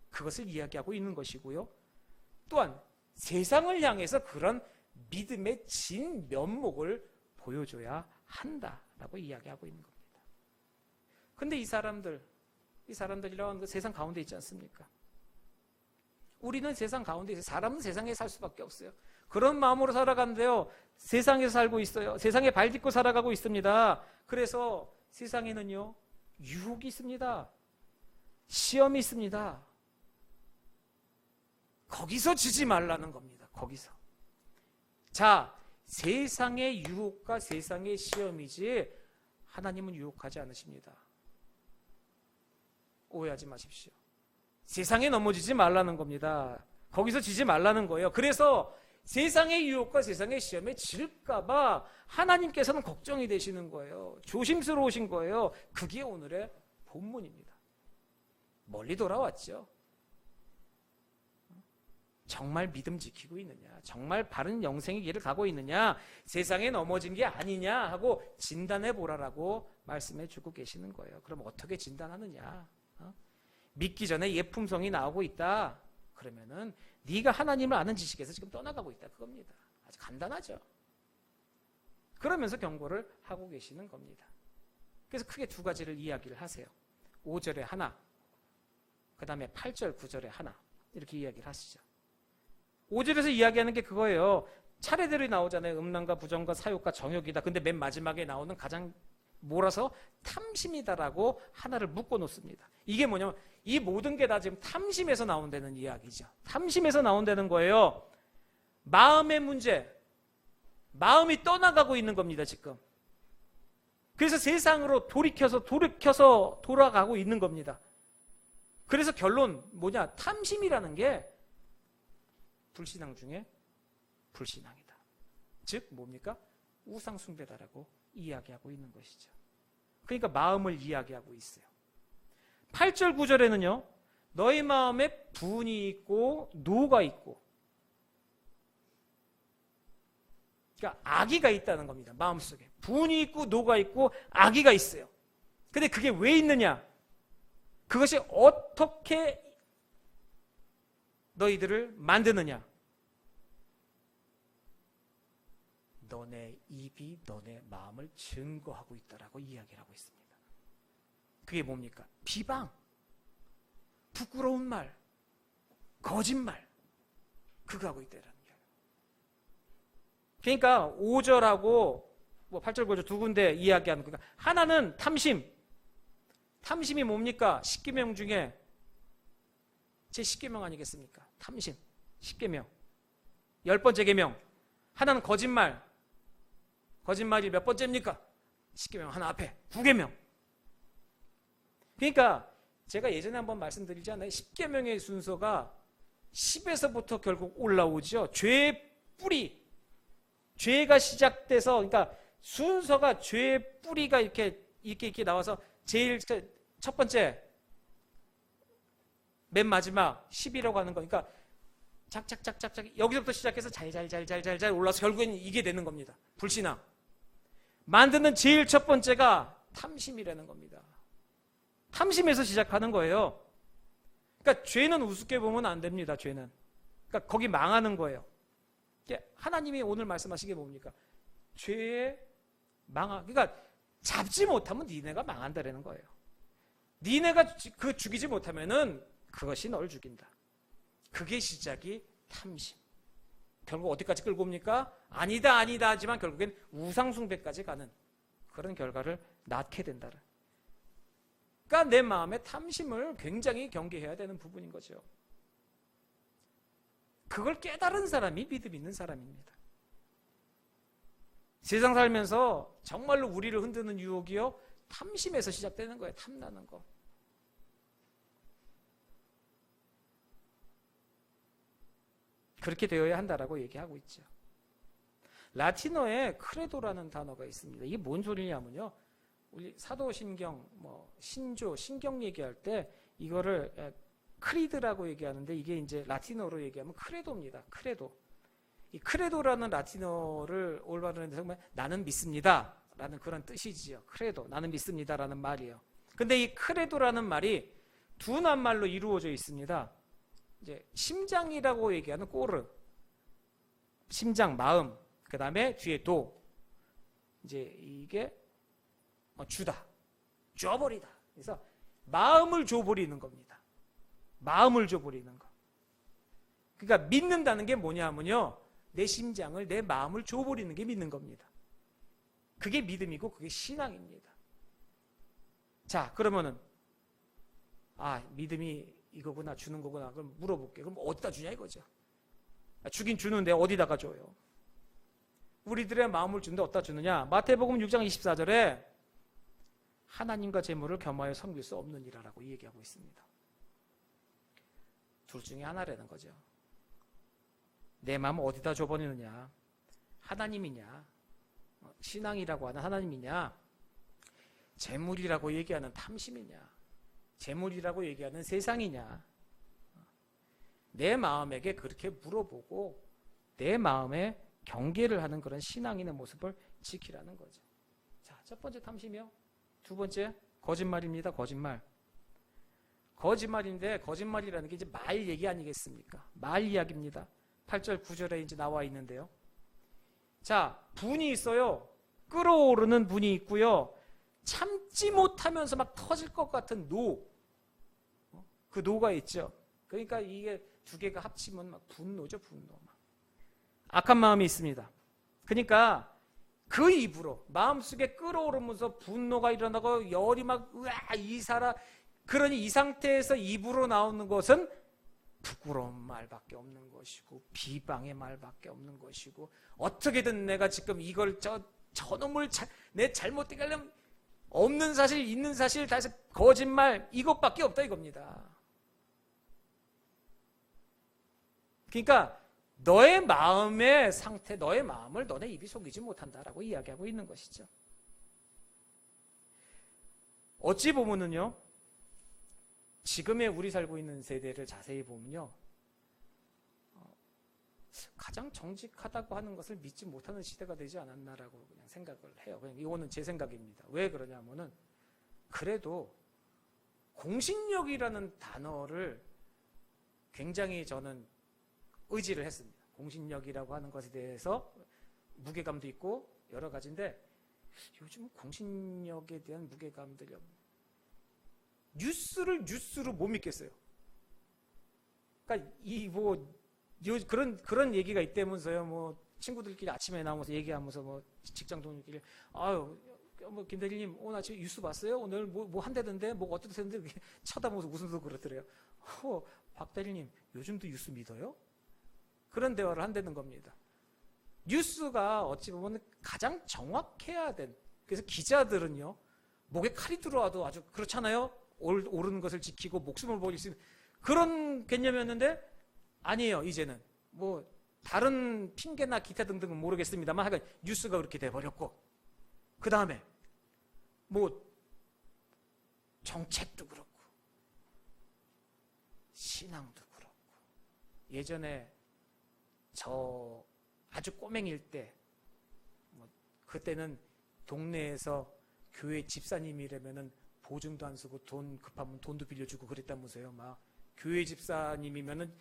그것을 이야기하고 있는 것이고요. 또한 세상을 향해서 그런 믿음의 진면목을 보여줘야 한다라고 이야기하고 있는 겁니다. 근데 이 사람들이라는 그 세상 가운데 있지 않습니까? 우리는 세상 가운데 있어요. 사람은 세상에 살 수밖에 없어요. 그런 마음으로 살아가는데요, 세상에서 살고 있어요. 세상에 발 딛고 살아가고 있습니다. 그래서 세상에는요, 유혹이 있습니다. 시험이 있습니다. 거기서 지지 말라는 겁니다. 거기서. 자, 세상의 유혹과 세상의 시험이지 하나님은 유혹하지 않으십니다. 오해하지 마십시오. 세상에 넘어지지 말라는 겁니다. 거기서 지지 말라는 거예요. 그래서 세상의 유혹과 세상의 시험에 질까봐 하나님께서는 걱정이 되시는 거예요. 조심스러우신 거예요. 그게 오늘의 본문입니다. 멀리 돌아왔죠. 정말 믿음 지키고 있느냐, 정말 바른 영생의 길을 가고 있느냐, 세상에 넘어진 게 아니냐 하고 진단해 보라라고 말씀해 주고 계시는 거예요. 그럼 어떻게 진단하느냐? 믿기 전에 예품성이 나오고 있다. 그러면은 네가 하나님을 아는 지식에서 지금 떠나가고 있다, 그겁니다. 아주 간단하죠. 그러면서 경고를 하고 계시는 겁니다. 그래서 크게 두 가지를 이야기를 하세요. 5절에 하나, 그 다음에 8절, 9절에 하나, 이렇게 이야기를 하시죠. 5절에서 이야기하는 게 그거예요. 차례대로 나오잖아요. 음란과 부정과 사욕과 정욕이다. 근데 맨 마지막에 나오는 가장 몰아서 탐심이다라고 하나를 묶어 놓습니다. 이게 뭐냐면 이 모든 게 다 지금 탐심에서 나온다는 이야기죠. 탐심에서 나온다는 거예요. 마음의 문제, 마음이 떠나가고 있는 겁니다, 지금. 그래서 세상으로 돌이켜서 돌아가고 있는 겁니다. 그래서 결론 뭐냐? 탐심이라는 게 불신앙 중에 불신앙이다. 즉 뭡니까? 우상숭배다라고 이야기하고 있는 것이죠. 그러니까 마음을 이야기하고 있어요. 8절 9절에는요. 너희 마음에 분이 있고 노가 있고, 그러니까 악의가 있다는 겁니다. 마음속에 분이 있고 노가 있고 악의가 있어요. 근데 그게 왜 있느냐? 그것이 어떻게 너희들을 만드느냐? 너네 입이 너네 마음을 증거하고 있다라고 이야기를 하고 있습니다. 그게 뭡니까? 비방, 부끄러운 말, 거짓말, 그거 하고 있다라는 거예요. 그러니까 5절하고 8절 9절 두 군데 이야기하는 거니까 하나는 탐심이 뭡니까? 10계명 중에 제 10계명 아니겠습니까? 탐심, 10계명. 10번째 계명. 하나는 거짓말이 몇 번째입니까? 10계명 하나 앞에 9계명. 그러니까 제가 예전에 한번 말씀드리지 않아요? 10계명의 순서가 10에서부터 결국 올라오죠. 죄의 뿌리, 죄가 시작돼서, 그러니까 순서가 죄의 뿌리가 이렇게 나와서 제일 첫 번째, 맨 마지막 10이라고 하는 거니까 작작작작작 여기서부터 시작해서 잘 올라서 결국엔 이게 되는 겁니다. 불신앙. 만드는 제일 첫 번째가 탐심이라는 겁니다. 탐심에서 시작하는 거예요. 그러니까 죄는 우습게 보면 안 됩니다. 죄는. 그러니까 거기 망하는 거예요. 하나님이 오늘 말씀하신 게 뭡니까? 죄에 그러니까 잡지 못하면 니네가 망한다라는 거예요. 니네가 그 죽이지 못하면은 그것이 널 죽인다. 그게 시작이 탐심. 결국 어디까지 끌고 옵니까? 아니다 하지만 결국엔 우상숭배까지 가는 그런 결과를 낳게 된다. 그러니까 내 마음의 탐심을 굉장히 경계해야 되는 부분인 거죠. 그걸 깨달은 사람이 믿음 있는 사람입니다. 세상 살면서 정말로 우리를 흔드는 유혹이요, 탐심에서 시작되는 거예요. 탐나는 거. 그렇게 되어야 한다라고 얘기하고 있죠. 라틴어에 크레도라는 단어가 있습니다. 이게 뭔 소리냐면요, 우리 사도신경, 신조, 신경 얘기할 때 이거를 크리드라고 얘기하는데 이게 이제 라틴어로 얘기하면 크레도입니다. 크레도. 이 크레도라는 라틴어를 올바른 정말 나는 믿습니다 라는 그런 뜻이지요. 크레도, 나는 믿습니다 라는 말이에요. 근데 이 크레도라는 말이 두 낱말로 이루어져 있습니다. 이제 심장이라고 얘기하는 꼬르, 심장, 마음, 그 다음에 뒤에 도, 이제 이게 주다, 줘버리다. 그래서 마음을 줘버리는 겁니다. 마음을 줘버리는 거. 그러니까 믿는다는 게 뭐냐면요, 내 심장을, 내 마음을 줘버리는 게 믿는 겁니다. 그게 믿음이고 그게 신앙입니다. 자, 그러면은 믿음이 이거구나, 주는 거구나. 그럼 물어볼게. 그럼 어디다 주냐 이거죠. 주긴 주는데 어디다가 줘요? 우리들의 마음을 주는데 어디다 주느냐? 마태복음 6장 24절에 하나님과 재물을 겸하여 섬길 수 없느니라라고 얘기하고 있습니다. 둘 중에 하나라는 거죠. 내 마음을 어디다 줘버리느냐? 하나님이냐? 신앙이라고 하는 하나님이냐? 재물이라고 얘기하는 탐심이냐? 재물이라고 얘기하는 세상이냐? 내 마음에게 그렇게 물어보고 내 마음에 경계를 하는 그런 신앙인의 모습을 지키라는 거죠. 자, 첫 번째 탐심이요. 두 번째 거짓말입니다. 거짓말. 거짓말인데 거짓말이라는 게 이제 말 얘기 아니겠습니까? 말 이야기입니다. 8절 9절에 이제 나와 있는데요. 자, 분이 있어요. 끓어오르는 분이 있고요. 참지 못하면서 막 터질 것 같은 노. 그 노가 있죠. 그러니까 이게 두 개가 합치면 막 분노죠, 분노. 악한 마음이 있습니다. 그러니까 그 입으로 마음속에 끓어오르면서 분노가 일어나고 열이 막 으아 이 사람 그러니 이 상태에서 입으로 나오는 것은 부끄러운 말밖에 없는 것이고 비방의 말밖에 없는 것이고 어떻게든 내가 지금 이걸 저놈을 내 잘못되게 하려면 없는 사실 있는 사실 다시 거짓말 이것밖에 없다 이겁니다. 그러니까 너의 마음의 상태, 너의 마음을 너네 입이 속이지 못한다라고 이야기하고 있는 것이죠. 어찌 보면은요, 지금의 우리 살고 있는 세대를 자세히 보면요, 가장 정직하다고 하는 것을 믿지 못하는 시대가 되지 않았나라고 그냥 생각을 해요. 그냥 이거는 제 생각입니다. 왜 그러냐면은 그래도 공신력이라는 단어를 굉장히 저는 의지를 했습니다. 공신력이라고 하는 것에 대해서 무게감도 있고 여러 가지인데 요즘 공신력에 대한 무게감들이 뉴스로 못 믿겠어요. 그러니까 그런 얘기가 있다면서요. 뭐 친구들끼리 아침에 나오면서 얘기하면서 뭐 직장 동료끼리 뭐 김대리님 오늘 아침에 뉴스 봤어요? 오늘 뭐 한다던데 뭐 어떻던데 쳐다보면서 웃으면서 그러더래요. 박 대리님 요즘도 뉴스 믿어요? 그런 대화를 한다는 겁니다. 뉴스가 어찌 보면 가장 정확해야 된. 그래서 기자들은요, 목에 칼이 들어와도 아주 그렇잖아요. 옳은 것을 지키고 목숨을 버릴 수 있는 그런 개념이었는데 아니에요. 이제는 뭐 다른 핑계나 기타 등등은 모르겠습니다만 하여간 뉴스가 그렇게 돼버렸고 그 다음에 뭐 정책도 그렇고 신앙도 그렇고 예전에 저 아주 꼬맹일 때 그때는 동네에서 교회 집사님이라면은 보증도 안 쓰고 돈 급하면 돈도 빌려주고 그랬다면서요. 막 교회 집사님이면은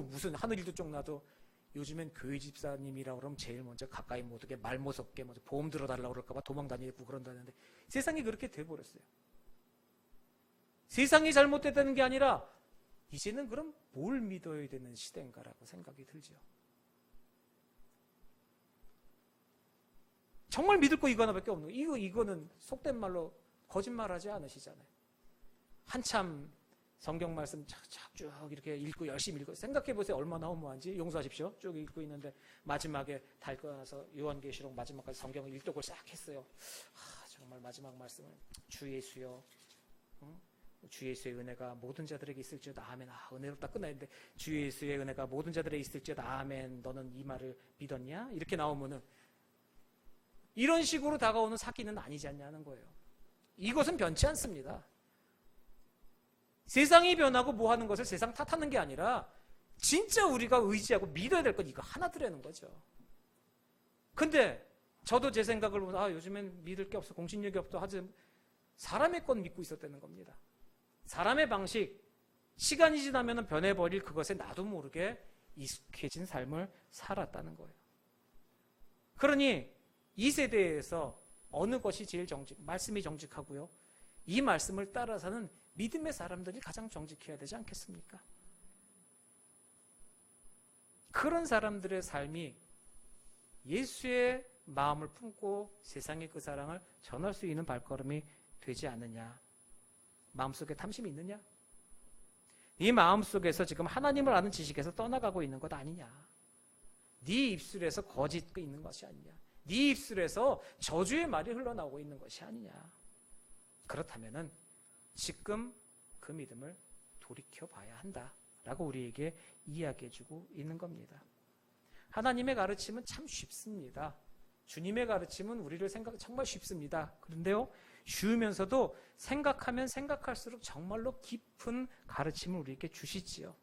무슨 하늘일도 쫑나도 요즘엔 교회 집사님이라고 그러면 제일 먼저 가까이 못 오게 말 못 섞게 먼저 보험 들어달라고 그럴까봐 도망 다니고 그런다는데 세상이 그렇게 돼버렸어요. 세상이 잘못됐다는 게 아니라 이제는 그럼 뭘 믿어야 되는 시대인가라고 생각이 들죠. 정말 믿을 거 이거 하나밖에 없는 거예요. 이거는 속된 말로 거짓말하지 않으시잖아요. 한참 성경 말씀 쭉 이렇게 읽고 열심히 읽고 생각해 보세요. 얼마나 허무한지. 용서하십시오. 쭉 읽고 있는데 마지막에 달려가서 요한계시록 마지막까지 성경을 읽독을 싹 했어요. 정말 마지막 말씀은 주 예수여 주 예수의 은혜가 모든 자들에게 있을지어다 아멘. 은혜롭다 끝나는데 주 예수의 은혜가 모든 자들에게 있을지어다 아멘. 너는 이 말을 믿었냐? 이렇게 나오면은 이런 식으로 다가오는 사기는 아니지 않냐는 거예요. 이것은 변치 않습니다. 세상이 변하고 뭐 하는 것을 세상 탓하는 게 아니라 진짜 우리가 의지하고 믿어야 될 건 이거 하나더라는 거죠. 근데 저도 제 생각을 보면 요즘엔 믿을 게 없어 공신력이 없어 하지 사람의 건 믿고 있었다는 겁니다. 사람의 방식, 시간이 지나면 변해버릴 그것에 나도 모르게 익숙해진 삶을 살았다는 거예요. 그러니 이 세대에서 어느 것이 제일 말씀이 정직하고요. 이 말씀을 따라 사는 믿음의 사람들이 가장 정직해야 되지 않겠습니까? 그런 사람들의 삶이 예수의 마음을 품고 세상의 그 사랑을 전할 수 있는 발걸음이 되지 않느냐. 마음속에 탐심이 있느냐? 네 마음속에서 지금 하나님을 아는 지식에서 떠나가고 있는 것 아니냐? 네 입술에서 거짓이 있는 것이 아니냐? 네 입술에서 저주의 말이 흘러나오고 있는 것이 아니냐? 그렇다면은 지금 그 믿음을 돌이켜 봐야 한다. 라고 우리에게 이야기해주고 있는 겁니다. 하나님의 가르침은 참 쉽습니다. 주님의 가르침은 우리를 정말 쉽습니다. 그런데요, 쉬우면서도 생각하면 생각할수록 정말로 깊은 가르침을 우리에게 주시지요.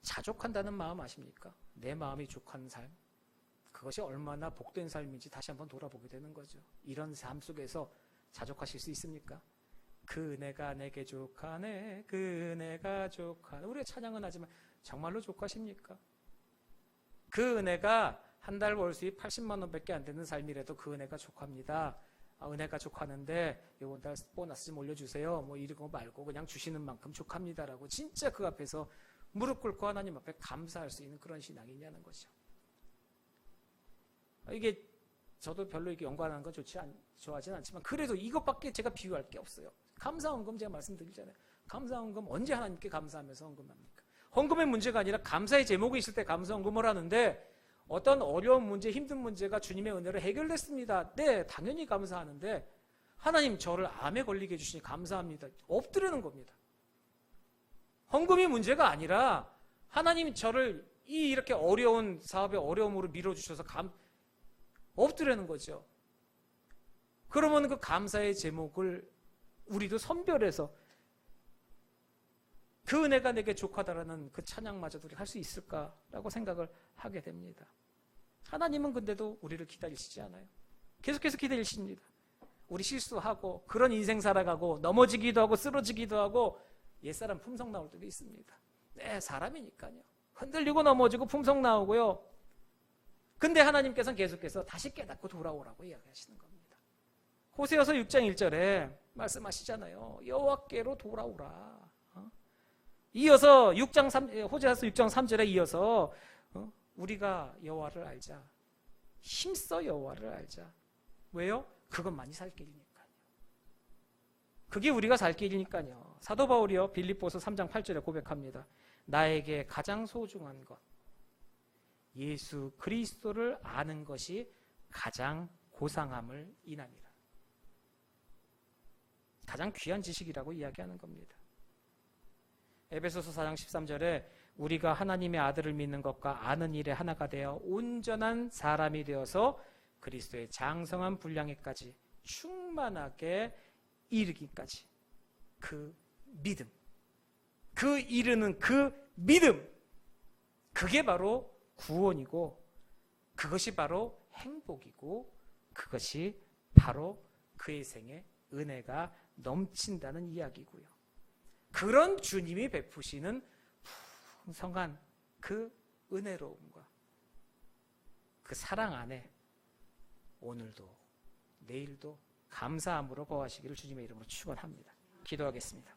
자족한다는 마음 아십니까? 내 마음이 족한 삶. 그것이 얼마나 복된 삶인지 다시 한번 돌아보게 되는 거죠. 이런 삶 속에서 자족하실 수 있습니까? 그 은혜가 내게 족하네, 그 은혜가 족하네. 우리가 찬양은 하지만 정말로 족하십니까? 그 은혜가 한 달 월 수입 80만 원밖에 안 되는 삶이라도 그 은혜가 족합니다. 은혜가 족하는데 이번 달 보너스 좀 올려주세요. 뭐 이런 거 말고 그냥 주시는 만큼 족합니다라고 진짜 그 앞에서 무릎 꿇고 하나님 앞에 감사할 수 있는 그런 신앙이 있냐는 거죠. 이게 저도 별로 이렇게 연관하는 건 좋아하지는 않지만 그래도 이것밖에 제가 비유할 게 없어요. 감사헌금 제가 말씀드리잖아요. 감사헌금 언제 하나님께 감사하면서 헌금합니까? 헌금의 문제가 아니라 감사의 제목이 있을 때 감사헌금을 하는데 어떤 어려운 문제, 힘든 문제가 주님의 은혜로 해결됐습니다. 네, 당연히 감사하는데 하나님 저를 암에 걸리게 해주시니 감사합니다. 엎드리는 겁니다. 헌금이 문제가 아니라 하나님 저를 이렇게 어려운 사업의 어려움으로 밀어주셔서 엎드리는 거죠. 그러면 그 감사의 제목을 우리도 선별해서 그 은혜가 내게 족하다라는 그 찬양마저도 할 수 있을까라고 생각을 하게 됩니다. 하나님은 근데도 우리를 기다리시지 않아요. 계속해서 기다리십니다. 우리 실수하고 그런 인생 살아가고 넘어지기도 하고 쓰러지기도 하고 옛사람 품성 나올 때도 있습니다. 네, 사람이니까요. 흔들리고 넘어지고 품성 나오고요. 근데 하나님께서는 계속해서 다시 깨닫고 돌아오라고 이야기하시는 겁니다. 호세아서 6장 1절에 말씀하시잖아요. 여호와께로 돌아오라. 이어서 호세아서 6장 3절에 이어서 우리가 여호와를 알자. 힘써 여호와를 알자. 왜요? 그것만이 살 길이니까요. 그게 우리가 살 길이니까요. 사도 바울이요 빌립보서 3장 8절에 고백합니다. 나에게 가장 소중한 것 예수 그리스도를 아는 것이 가장 고상함을 인함이라. 가장 귀한 지식이라고 이야기하는 겁니다. 에베소서 4장 13절에 우리가 하나님의 아들을 믿는 것과 아는 일에 하나가 되어 온전한 사람이 되어서 그리스도의 장성한 분량에까지 충만하게 이르기까지 그 믿음, 그 이르는 그 믿음, 그게 바로 구원이고 그것이 바로 행복이고 그것이 바로 그의 생에 은혜가 넘친다는 이야기고요. 그런 주님이 베푸시는 풍성한 그 은혜로움과 그 사랑 안에 오늘도 내일도 감사함으로 거하시기를 주님의 이름으로 축원합니다. 기도하겠습니다.